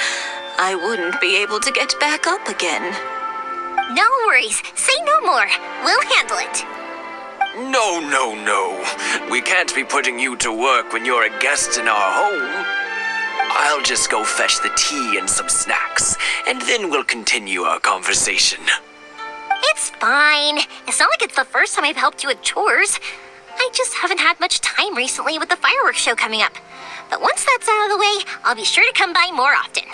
I wouldn't be able to get back up again. No worries. Say no more. We'll handle it. No, no, no. We can't be putting you to work when you're a guest in our home. I'll just go fetch the tea and some snacks, and then we'll continue our conversation. It's fine. It's not like it's the first time I've helped you with chores. I just haven't had much time recently with the fireworks show coming up. But once that's out of the way, I'll be sure to come by more often.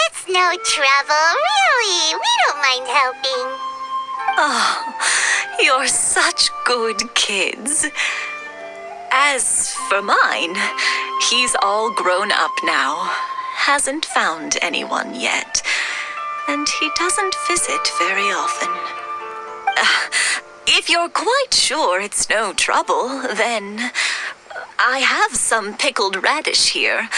It's no trouble, really. We don't mind helping. Oh, you're such good kids. As for mine, he's all grown up now, hasn't found anyone yet, and he doesn't visit very often. If you're quite sure it's no trouble, then I have some pickled radish here.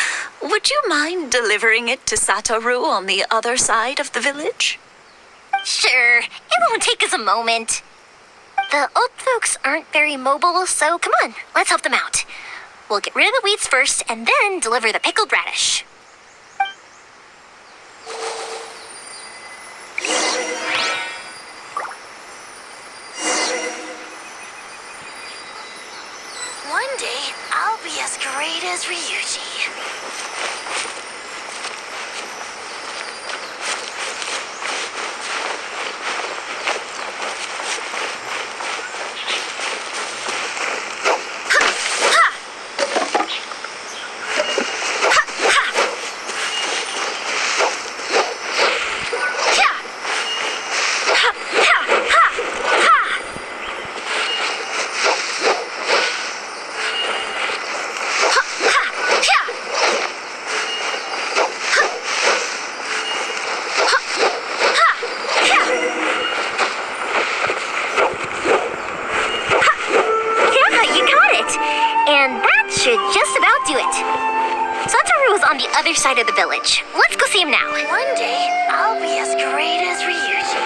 Would you mind delivering it to Satoru on the other side of the village? Sure, it won't take us a moment. The old folks aren't very mobile, so come on, let's help them out. We'll get rid of the weeds first and then deliver the pickled radish. One day, I'll be as great as Ryuji. Other side of the village. Let's go see him now. One day, I'll be as great as Ryuji.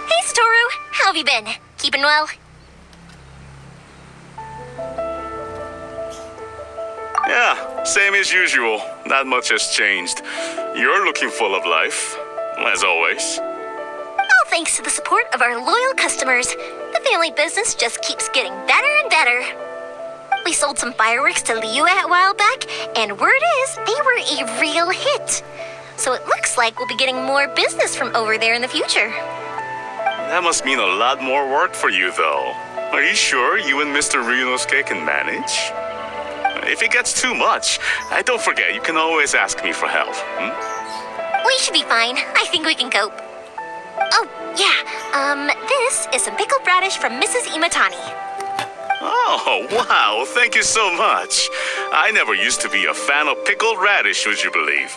Hey, Satoru. How have you been? Keeping well? Yeah, same as usual. Not much has changed. You're looking full of life, as always. All thanks to the support of our loyal customers, the family business just keeps getting better and better. We sold some fireworks to Liu a while back, and word is they were a real hit. So it looks like we'll be getting more business from over there in the future. That must mean a lot more work for you, though. Are you sure you and Mr. Ryunosuke can manage? If it gets too much, don't forget, you can always ask me for help. We should be fine. I think we can cope. Oh, yeah. This is some pickled radish from Mrs. Imatani. Oh, wow. Thank you so much. I never used to be a fan of pickled radish, would you believe?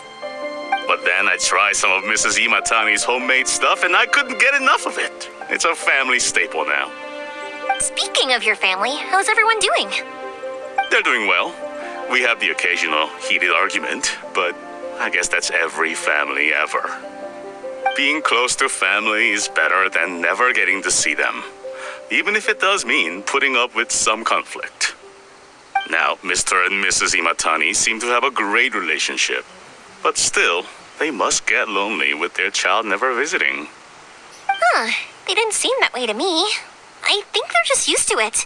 But then I tried some of Mrs. Imatani's homemade stuff, and I couldn't get enough of it. It's a family staple now. Speaking of your family, how's everyone doing? They're doing well. We have the occasional heated argument, but I guess that's every family ever. Being close to family is better than never getting to see them, even if it does mean putting up with some conflict. Now, Mr. and Mrs. Imatani seem to have a great relationship, but still, they must get lonely with their child never visiting. Huh, they didn't seem that way to me. I think they're just used to it.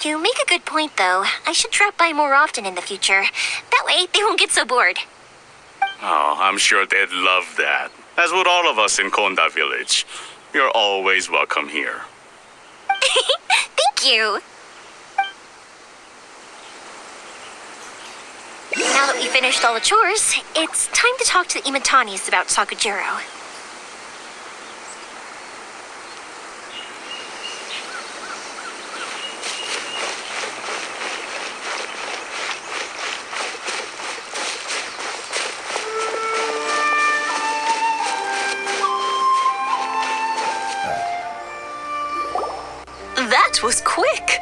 You make a good point, though. I should drop by more often in the future. That way, they won't get so bored. Oh, I'm sure they'd love that. As would all of us in Konda Village. You're always welcome here. Thank you. Now that we finished all the chores, it's time to talk to the Imatanis about Sakujiro. That was quick.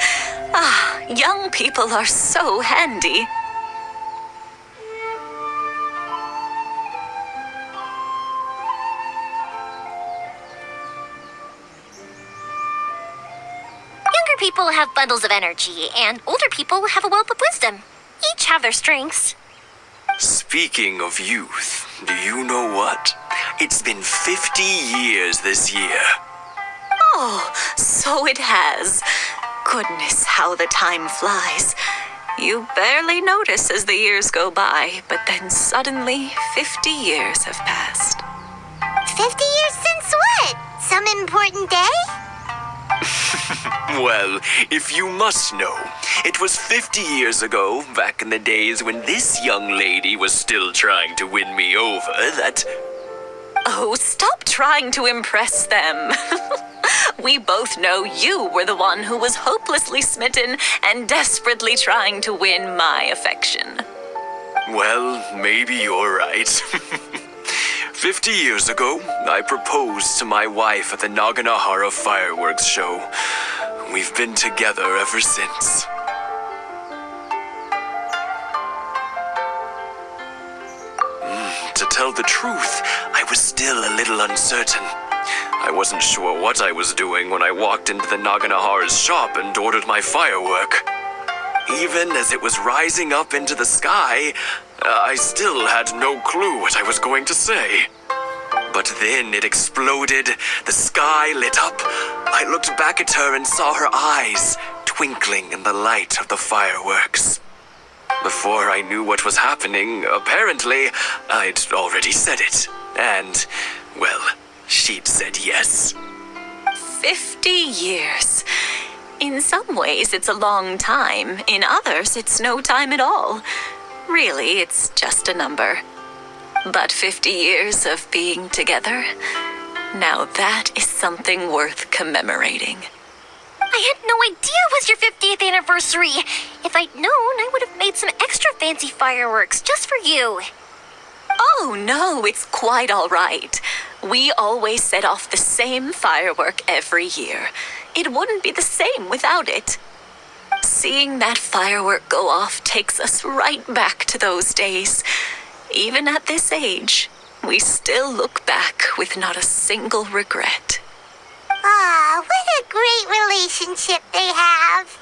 Ah, young people are so handy. Younger people have bundles of energy, and older people have a wealth of wisdom. Each have their strengths. Speaking of youth, do you know what? It's been 50 years this year. Oh, so it has. Goodness, how the time flies. You barely notice as the years go by, but then suddenly 50 years have passed. 50 years since what? Some important day? Well, if you must know, it was 50 years ago, back in the days when this young lady was still trying to win me over, that... Oh, stop trying to impress them. We both know you were the one who was hopelessly smitten and desperately trying to win my affection. Well, maybe you're right. 50 years ago, I proposed to my wife at the Naganohara fireworks show. We've been together ever since. To tell the truth, I was still a little uncertain. I wasn't sure what I was doing when I walked into the Naganohara's shop and ordered my firework. Even as it was rising up into the sky, I still had no clue what I was going to say. But then it exploded, the sky lit up. I looked back at her and saw her eyes twinkling in the light of the fireworks. Before I knew what was happening, apparently, I'd already said it. And, well, she'd said yes. 50 years. In some ways, it's a long time. In others, it's no time at all. Really, it's just a number. But 50 years of being together, now that is something worth commemorating. I had no idea it was your 50th anniversary. If I'd known, I would have made some extra fancy fireworks just for you. Oh, no, it's quite all right. We always set off the same firework every year. It wouldn't be the same without it. Seeing that firework go off takes us right back to those days. Even at this age, we still look back with not a single regret. Ah, what a great relationship they have.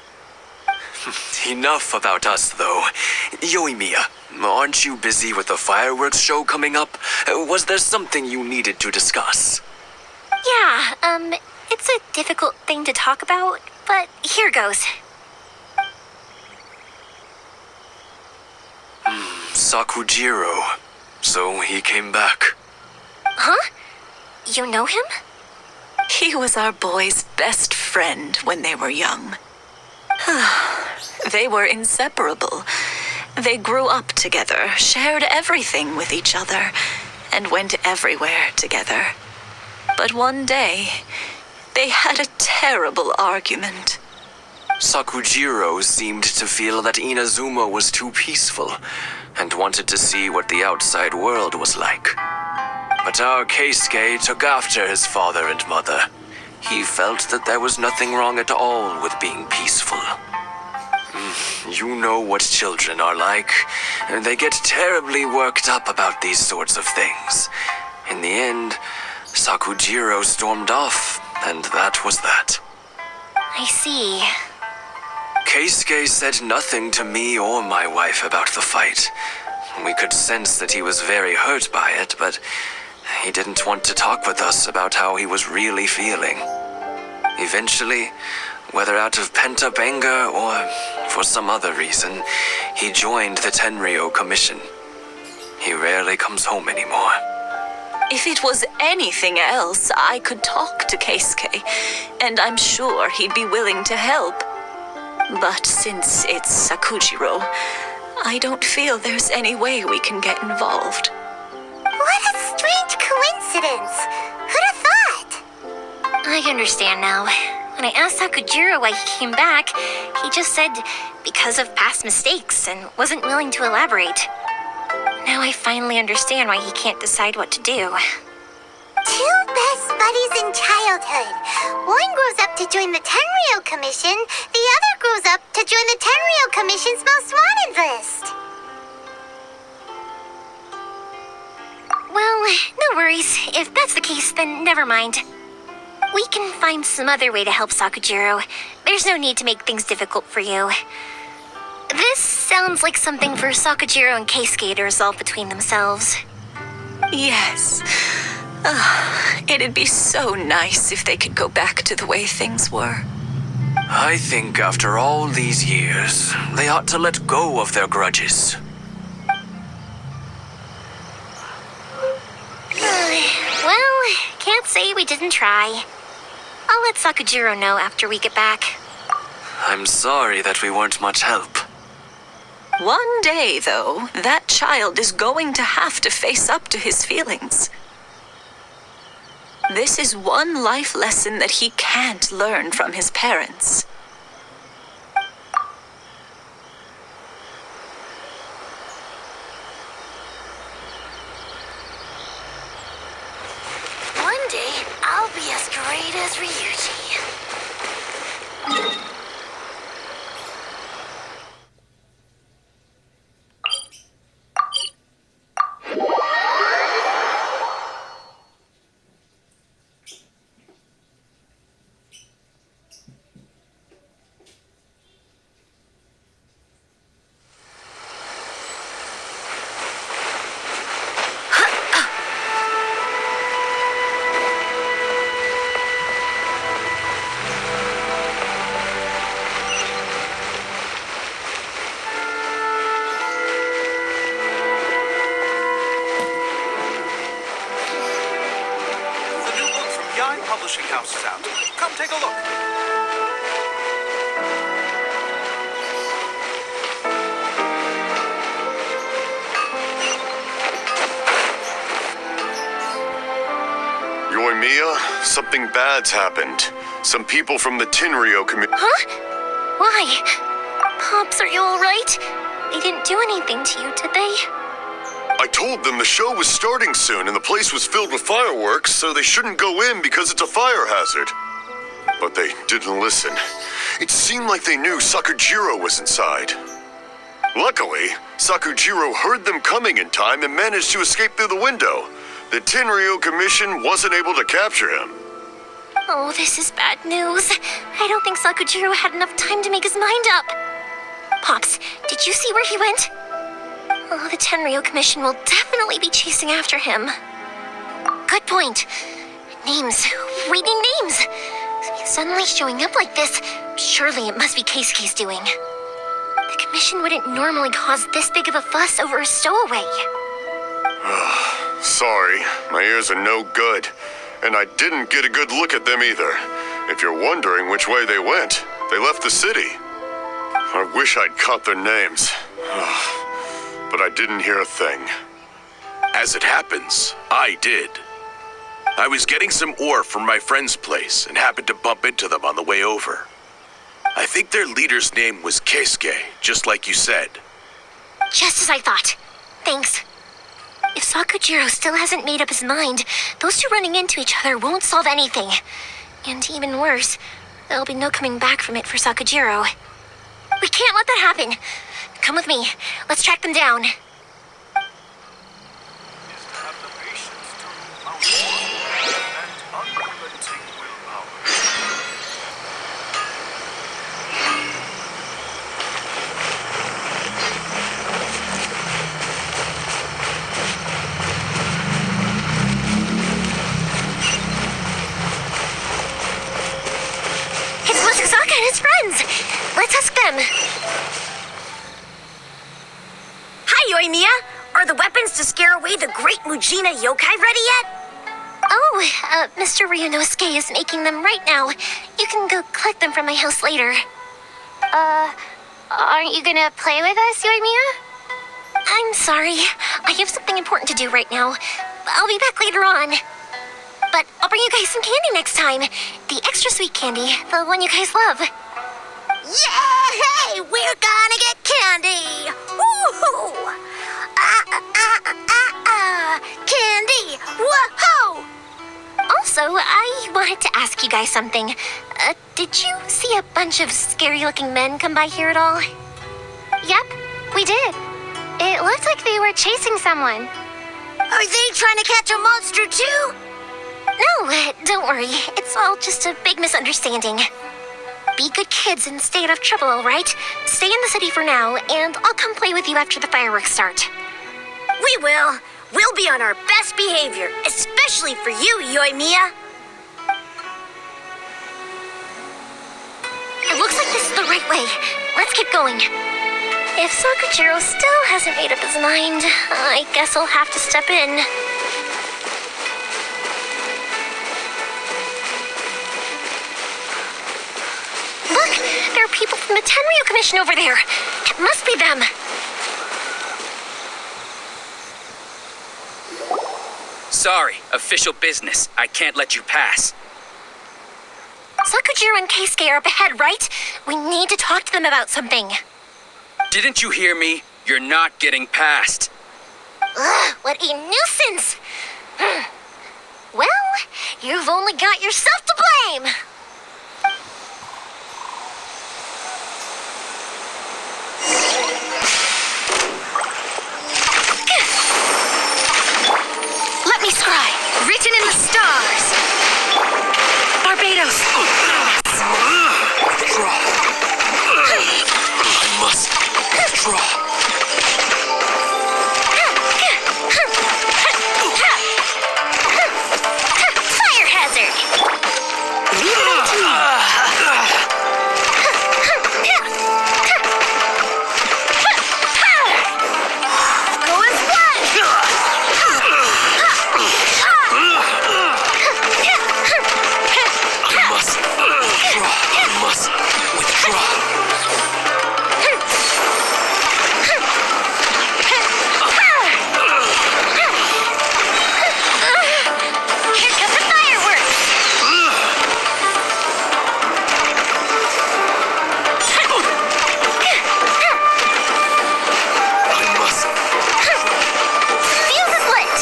Enough about us, though. Yoimiya, aren't you busy with the fireworks show coming up? Was there something you needed to discuss? Yeah, it's a difficult thing to talk about, but here goes. Sakujiro. So he came back. Huh? You know him? He was our boy's best friend when they were young. They were inseparable. They grew up together, shared everything with each other, and went everywhere together. But one day, they had a terrible argument. Sakujiro seemed to feel that Inazuma was too peaceful and wanted to see what the outside world was like. But our Keisuke took after his father and mother. He felt that there was nothing wrong at all with being peaceful. You know what children are like. They get terribly worked up about these sorts of things. In the end, Sakujiro stormed off, and that was that. I see. Keisuke said nothing to me or my wife about the fight. We could sense that he was very hurt by it, but he didn't want to talk with us about how he was really feeling. Eventually, whether out of pent-up anger or for some other reason, he joined the Tenryo Commission. He rarely comes home anymore. If it was anything else, I could talk to Keisuke, and I'm sure he'd be willing to help. But since it's Sakujiro, I don't feel there's any way we can get involved. What a strange coincidence. Who'd have thought? I understand now. When I asked Sakujiro why he came back, he just said because of past mistakes and wasn't willing to elaborate. Now I finally understand why he can't decide what to do. Two best buddies in childhood. One grows up to join the Tenryou Commission. The other grows up to join the Tenryou Commission's most wanted list. Well, no worries. If that's the case, then never mind. We can find some other way to help Sakujiro. There's no need to make things difficult for you. This sounds like something for Sakujiro and Keisuke to resolve between themselves. Yes. It'd be so nice if they could go back to the way things were. I think after all these years, they ought to let go of their grudges. Well, can't say we didn't try. I'll let Sakujiro know after we get back. I'm sorry that we weren't much help. One day, though, that child is going to have to face up to his feelings. This is one life lesson that he can't learn from his parents. One day, I'll be as great as Ryuji. Publishing house is out. Come take a look. Yoimiya, something bad's happened. Some people from the Tenryou community. Huh? Why? Pops, are you alright? They didn't do anything to you, did they? I told them the show was starting soon and the place was filled with fireworks, so they shouldn't go in because it's a fire hazard. But they didn't listen. It seemed like they knew Sakujiro was inside. Luckily, Sakujiro heard them coming in time and managed to escape through the window. The Tenryou Commission wasn't able to capture him. Oh, this is bad news. I don't think Sakujiro had enough time to make his mind up. Pops, did you see where he went? Oh, the Tenryou Commission will definitely be chasing after him. Good point. Names. We need names. Suddenly showing up like this, surely it must be Keisuke's doing. The Commission wouldn't normally cause this big of a fuss over a stowaway. Sorry, my ears are no good. And I didn't get a good look at them either. If you're wondering which way they went, they left the city. I wish I'd caught their names. But I didn't hear a thing. As it happens, I did. I was getting some ore from my friend's place and happened to bump into them on the way over. I think their leader's name was Keisuke, just like you said. Just as I thought. Thanks. If Sakujiro still hasn't made up his mind, those two running into each other won't solve anything. And even worse, there'll be no coming back from it for Sakujiro. We can't let that happen. Come with me. Let's track them down. It's Musasaka and his friends. Let's ask them. Hi, Yoimiya. Are the weapons to scare away the great Mujina yokai ready yet? Oh, Mr. Ryunosuke is making them right now. You can go collect them from my house later. Aren't you gonna play with us, Yoimiya? I'm sorry. I have something important to do right now. I'll be back later on. But I'll bring you guys some candy next time. The extra sweet candy, the one you guys love. Yay! We're gonna get candy! Woohoo! Candy! Whoa! Also, I wanted to ask you guys something. Did you see a bunch of scary-looking men come by here at all? Yep, we did. It looked like they were chasing someone. Are they trying to catch a monster too? No, don't worry. It's all just a big misunderstanding. Be good kids and stay out of trouble, all right? Stay in the city for now, and I'll come play with you after the fireworks start. We will. We'll be on our best behavior, especially for you, Yoimiya. It looks like this is the right way. Let's keep going. If Sakujiro still hasn't made up his mind, I guess I'll have to step in. Look! There are people from the Tenryu Commission over there. It must be them. Sorry, official business. I can't let you pass. Sakujiro and Keisuke are up ahead, right? We need to talk to them about something. Didn't you hear me? You're not getting past. Ugh, what a nuisance! Well, you've only got yourself to blame! Let me scry. Written in the stars. Barbados. I must withdraw. Fire hazard. Go as one. I must withdraw. Here come the fireworks. I must. Fuse is lit.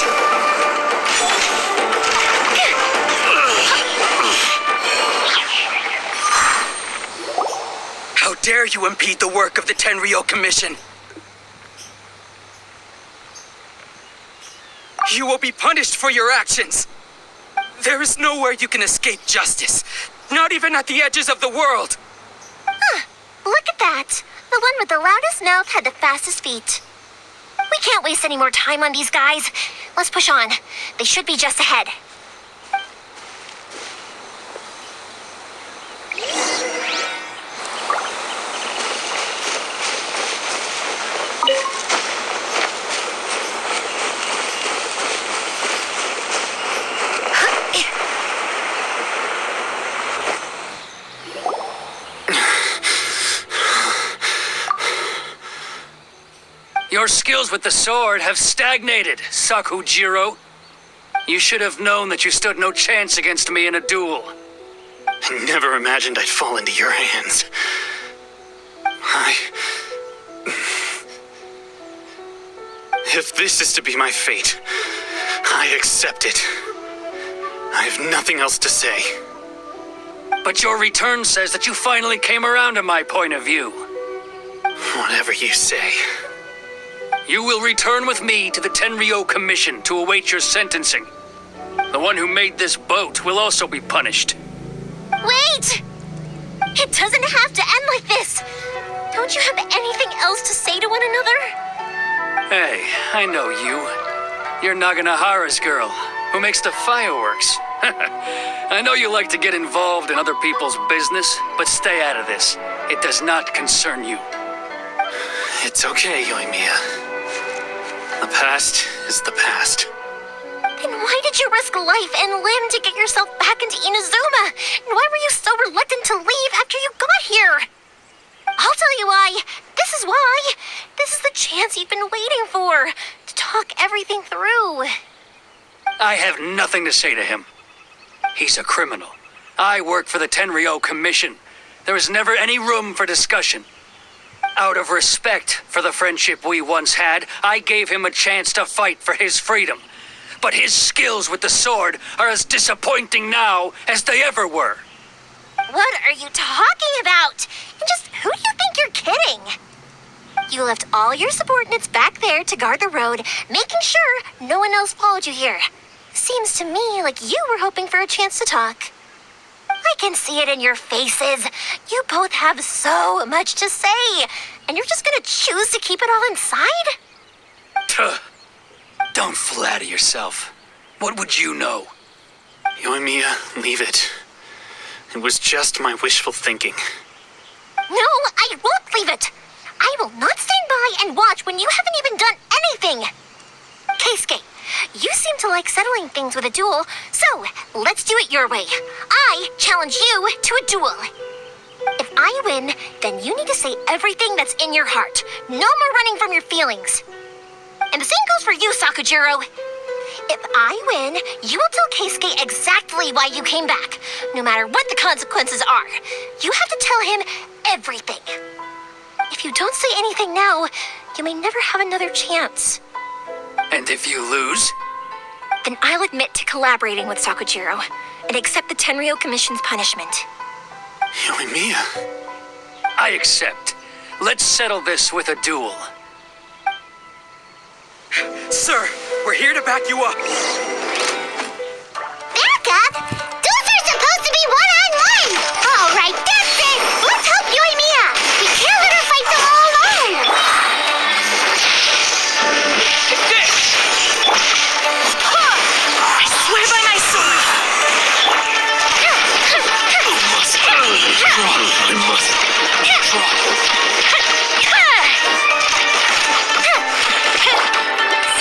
How dare you impede the work of the Tenryo Commission? You will be punished for your actions. There is nowhere you can escape justice, not even at the edges of the world. Look at that. The one with the loudest mouth had the fastest feet. We can't waste any more time on these guys. Let's push on. They should be just ahead. Your skills with the sword have stagnated, Sakujiro. You should have known that you stood no chance against me in a duel. I never imagined I'd fall into your hands. If this is to be my fate, I accept it. I have nothing else to say. But your return says that you finally came around to my point of view. Whatever you say. You will return with me to the Tenryo Commission to await your sentencing. The one who made this boat will also be punished. Wait! It doesn't have to end like this. Don't you have anything else to say to one another? Hey, I know you. You're Naganahara's girl, who makes the fireworks. I know you like to get involved in other people's business, but stay out of this. It does not concern you. It's okay, Yoimiya. The past is the past. Then why did you risk life and limb to get yourself back into Inazuma? And why were you so reluctant to leave after you got here? I'll tell you why. This is why. This is the chance you've been waiting for. To talk everything through. I have nothing to say to him. He's a criminal. I work for the Tenryo Commission. There is never any room for discussion. Out of respect for the friendship we once had, I gave him a chance to fight for his freedom. but his skills with the sword are as disappointing now as they ever were. What are you talking about? And just who do you think you're kidding? You left all your subordinates back there to guard the road, making sure no one else followed you here. Seems to me like you were hoping for a chance to talk. I can see it in your faces. You both have so much to say, and you're just gonna choose to keep it all inside? Tuh. Don't flatter yourself. What would you know? Yoimiya, leave it. It was just my wishful thinking. No, I won't leave it. I will not stand by and watch when you haven't even done anything. Keisuke, you seem to like settling things with a duel, so let's do it your way. I challenge you to a duel. If I win, then you need to say everything that's in your heart. No more running from your feelings. And the same goes for you, Sakujiro. If I win, you will tell Keisuke exactly why you came back, no matter what the consequences are. You have to tell him everything. If you don't say anything now, you may never have another chance. And if you lose? Then I'll admit to collaborating with Sakujiro and accept the Tenryo Commission's punishment. Yoimiya. I accept. Let's settle this with a duel. Sir, we're here to back you up. Back up? Those are supposed to be one-on-one! Alright, that's it! Let's help Yoimiya! We can't let her fight them all alone! I swear by my sword!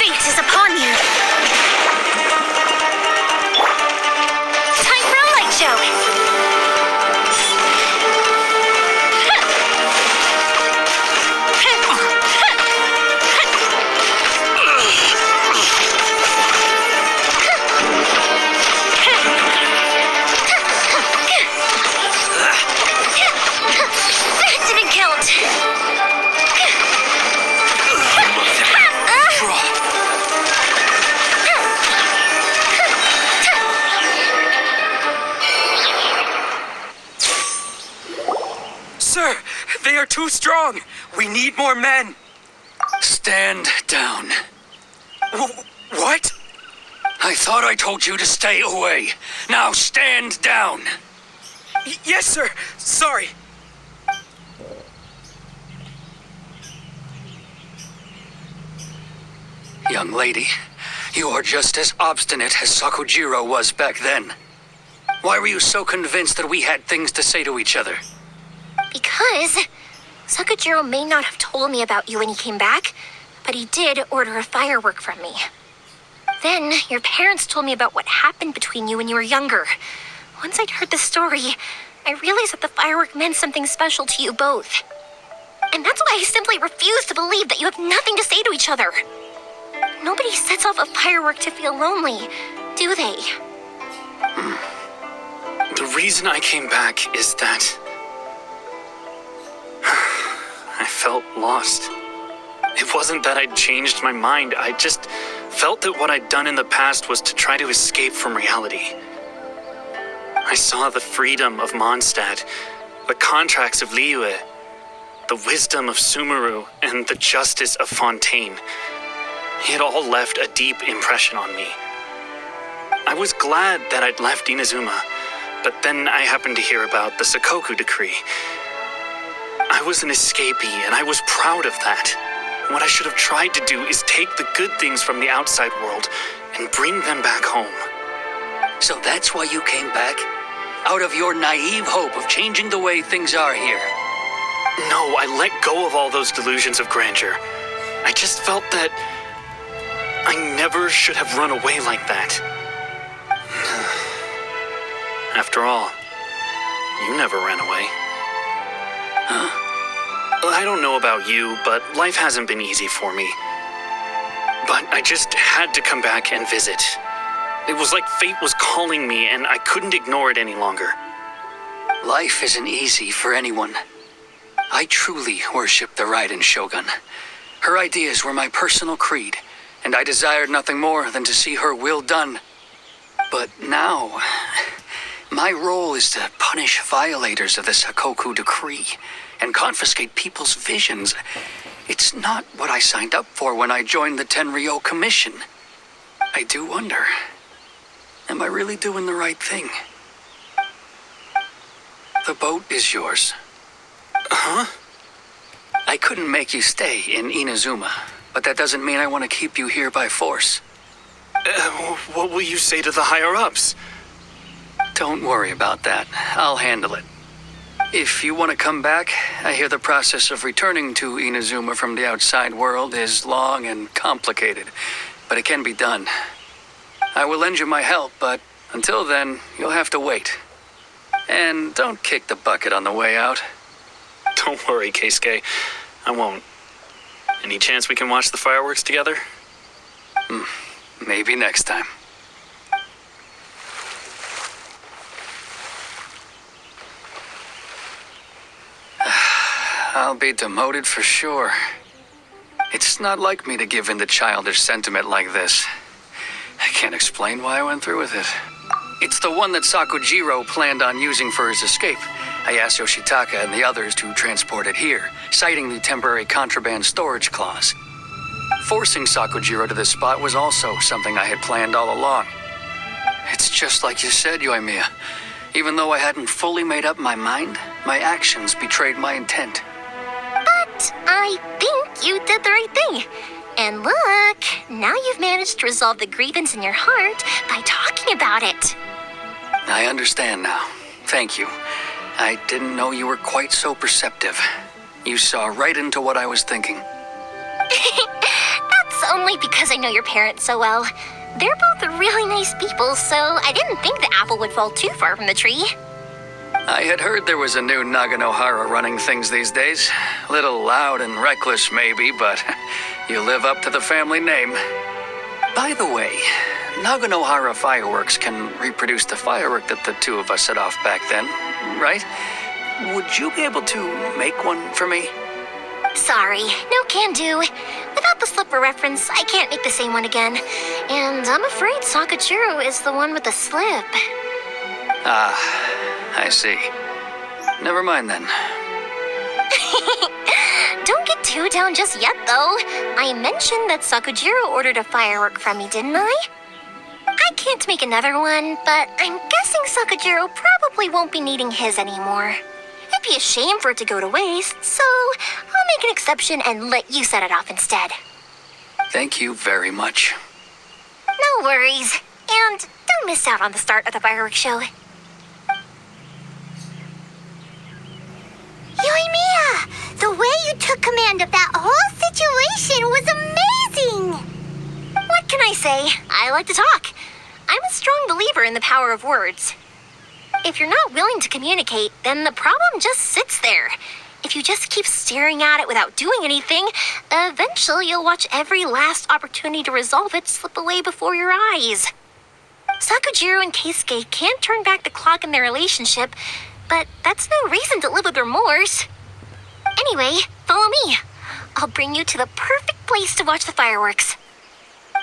Fate is upon you. Time for a light show. That didn't count. Sir, they are too strong. We need more men. Stand down. What? I thought I told you to stay away. Now stand down. Yes, sir. Sorry. Young lady, you are just as obstinate as Sakujiro was back then. Why were you so convinced that we had things to say to each other? Because Sakujiro may not have told me about you when he came back, but he did order a firework from me. Then your parents told me about what happened between you when you were younger. Once I'd heard the story, I realized that the firework meant something special to you both. And that's why I simply refuse to believe that you have nothing to say to each other. Nobody sets off a firework to feel lonely, do they? The reason I came back is that I felt lost. It wasn't that I'd changed my mind. I just felt that what I'd done in the past was to try to escape from reality. I saw the freedom of Mondstadt, the contracts of Liyue, the wisdom of Sumeru, and the justice of Fontaine. It all left a deep impression on me. I was glad that I'd left Inazuma, but then I happened to hear about the Sakoku decree. I was an escapee, and I was proud of that. What I should have tried to do is take the good things from the outside world and bring them back home. So that's why you came back? Out of your naive hope of changing the way things are here? No, I let go of all those delusions of grandeur. I just felt that I never should have run away like that. After all, you never ran away. Huh? I don't know about you, but life hasn't been easy for me. But I just had to come back and visit. It was like fate was calling me, and I couldn't ignore it any longer. Life isn't easy for anyone. I truly worship the Raiden Shogun. Her ideas were my personal creed, and I desired nothing more than to see her will done. But now, my role is to punish violators of this Hakoku decree and confiscate people's visions. It's not what I signed up for when I joined the Tenryo Commission. I do wonder, am I really doing the right thing? The boat is yours. Huh? I couldn't make you stay in Inazuma, but that doesn't mean I want to keep you here by force. What will you say to the higher-ups? Don't worry about that. I'll handle it. If you want to come back, I hear the process of returning to Inazuma from the outside world is long and complicated, but it can be done. I will lend you my help, but until then, you'll have to wait. And don't kick the bucket on the way out. Don't worry, Keisuke. I won't. Any chance we can watch the fireworks together? Maybe next time. I'll be demoted for sure. It's not like me to give in to childish sentiment like this. I can't explain why I went through with it. It's the one that Sakujiro planned on using for his escape. I asked Yoshitaka and the others to transport it here, citing the temporary contraband storage clause. Forcing Sakujiro to this spot was also something I had planned all along. It's just like you said, Yoimiya. Even though I hadn't fully made up my mind, my actions betrayed my intent. But I think you did the right thing. And look, now you've managed to resolve the grievance in your heart by talking about it. I understand now. Thank you. I didn't know you were quite so perceptive. You saw right into what I was thinking. That's only because I know your parents so well. They're both really nice people, so I didn't think the apple would fall too far from the tree. I had heard there was a new Naganohara running things these days. Little loud and reckless, maybe, but you live up to the family name. By the way, Naganohara Fireworks can reproduce the firework that the two of us set off back then, right? Would you be able to make one for me? Sorry, no can do. Without the slipper reference, I can't make the same one again. And I'm afraid Sakujiro is the one with the slip. Ah, I see. Never mind then. Don't get too down just yet, though. I mentioned that Sakujiro ordered a firework from me, didn't I? I can't make another one, but I'm guessing Sakujiro probably won't be needing his anymore. It'd be a shame for it to go to waste, so I'll make an exception and let you set it off instead. Thank you very much. No worries. And don't miss out on the start of the fireworks show. Yoimiya, the way you took command of that whole situation was amazing! What can I say? I like to talk. I'm a strong believer in the power of words. If you're not willing to communicate, then the problem just sits there. If you just keep staring at it without doing anything, eventually you'll watch every last opportunity to resolve it slip away before your eyes. Sakujiro and Keisuke can't turn back the clock in their relationship, but that's no reason to live with remorse. Anyway, follow me. I'll bring you to the perfect place to watch the fireworks.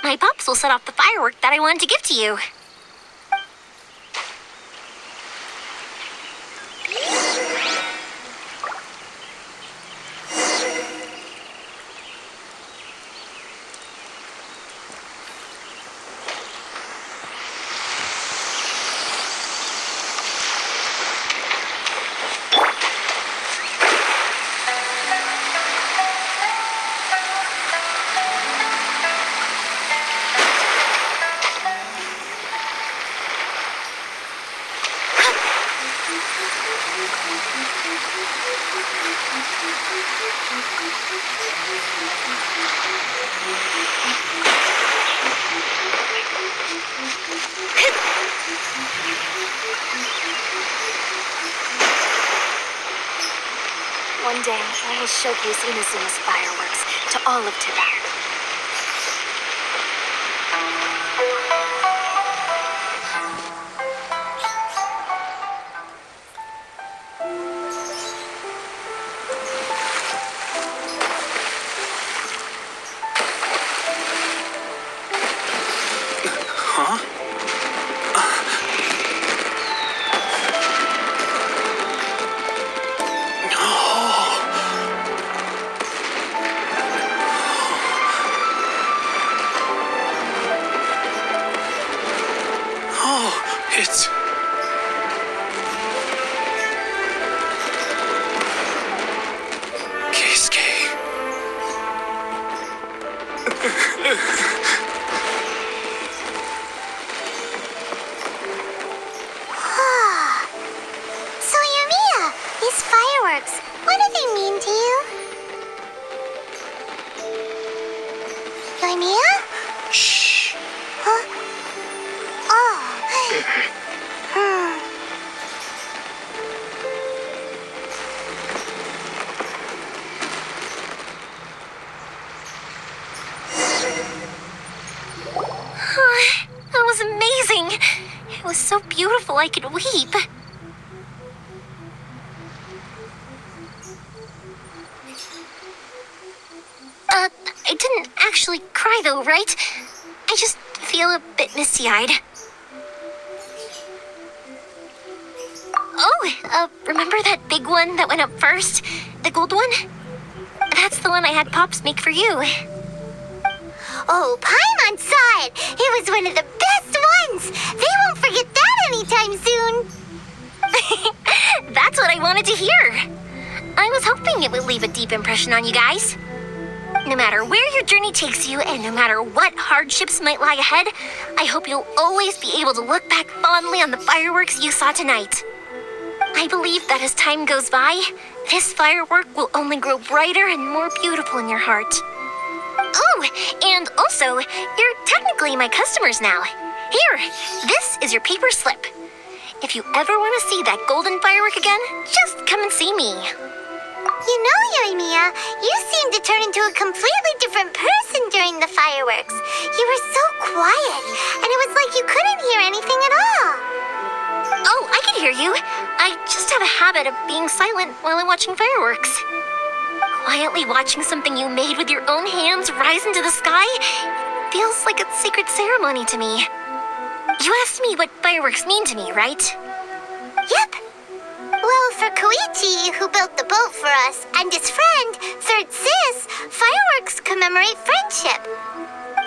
My pups will set off the firework that I wanted to give to you. One day, I will showcase Inazuma's fireworks to all of Tibet. These fireworks, what do they mean to you? Yoimiya? Shh. Huh? Oh. That was amazing. It was so beautiful I could weep. I didn't actually cry though, right? I just feel a bit misty-eyed. Oh, remember that big one that went up first? The gold one? That's the one I had Pops make for you. Oh, Paimon saw it. It was one of the best ones. They won't forget that anytime soon. That's what I wanted to hear. I was hoping it would leave a deep impression on you guys. No matter where your journey takes you, and no matter what hardships might lie ahead, I hope you'll always be able to look back fondly on the fireworks you saw tonight. I believe that as time goes by, this firework will only grow brighter and more beautiful in your heart. Oh, and also, you're technically my customers now. Here, this is your paper slip. If you ever want to see that golden firework again, just come and see me. You know, Yoimiya, you seemed to turn into a completely different person during the fireworks. You were so quiet, and it was like you couldn't hear anything at all. Oh, I can hear you. I just have a habit of being silent while I'm watching fireworks. Quietly watching something you made with your own hands rise into the sky feels like a sacred ceremony to me. You asked me what fireworks mean to me, right? Yep. Well, for Koichi, who built the boat for us, and his friend, Third Sis, fireworks commemorate friendship.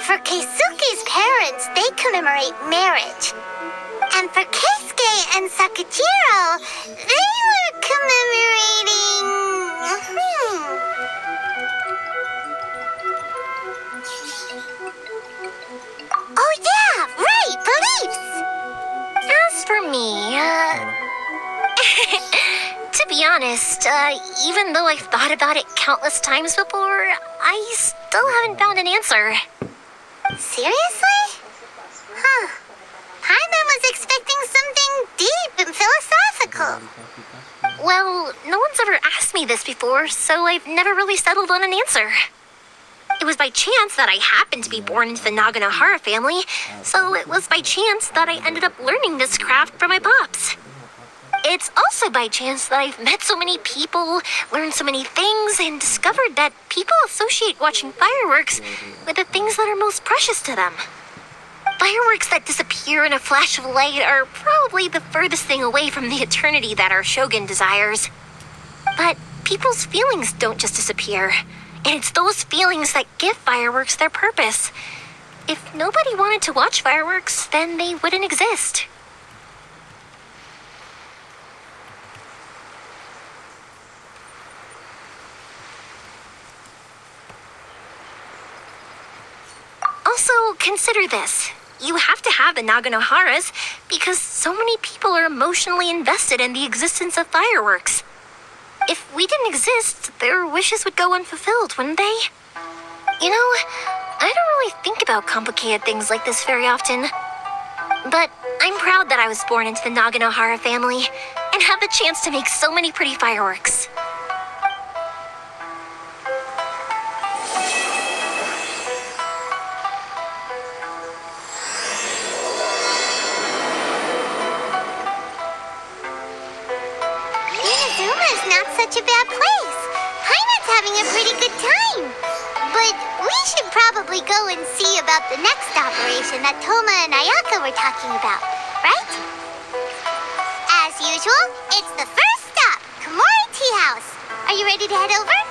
For Keisuke's parents, they commemorate marriage. And for Keisuke and Sakajiro, they were commemorating... Oh yeah, right, beliefs! As for me, to be honest, even though I've thought about it countless times before, I still haven't found an answer. Seriously? Huh. Paimon was expecting something deep and philosophical. Well, no one's ever asked me this before, so I've never really settled on an answer. It was by chance that I happened to be born into the Naganohara family, so it was by chance that I ended up learning this craft from my pops. It's also by chance that I've met so many people, learned so many things, and discovered that people associate watching fireworks with the things that are most precious to them. Fireworks that disappear in a flash of light are probably the furthest thing away from the eternity that our shogun desires. But people's feelings don't just disappear, and it's those feelings that give fireworks their purpose. If nobody wanted to watch fireworks, then they wouldn't exist. Also, consider this. You have to have the Naganoharas because so many people are emotionally invested in the existence of fireworks. If we didn't exist, their wishes would go unfulfilled, wouldn't they? You know, I don't really think about complicated things like this very often. But I'm proud that I was born into the Naganohara family and have the chance to make so many pretty fireworks. Inazuma's not such a bad place. Paimon's having a pretty good time. But we should probably go and see about the next operation that Toma and Ayaka were talking about, right? As usual, it's the first stop, Komori Tea House. Are you ready to head over?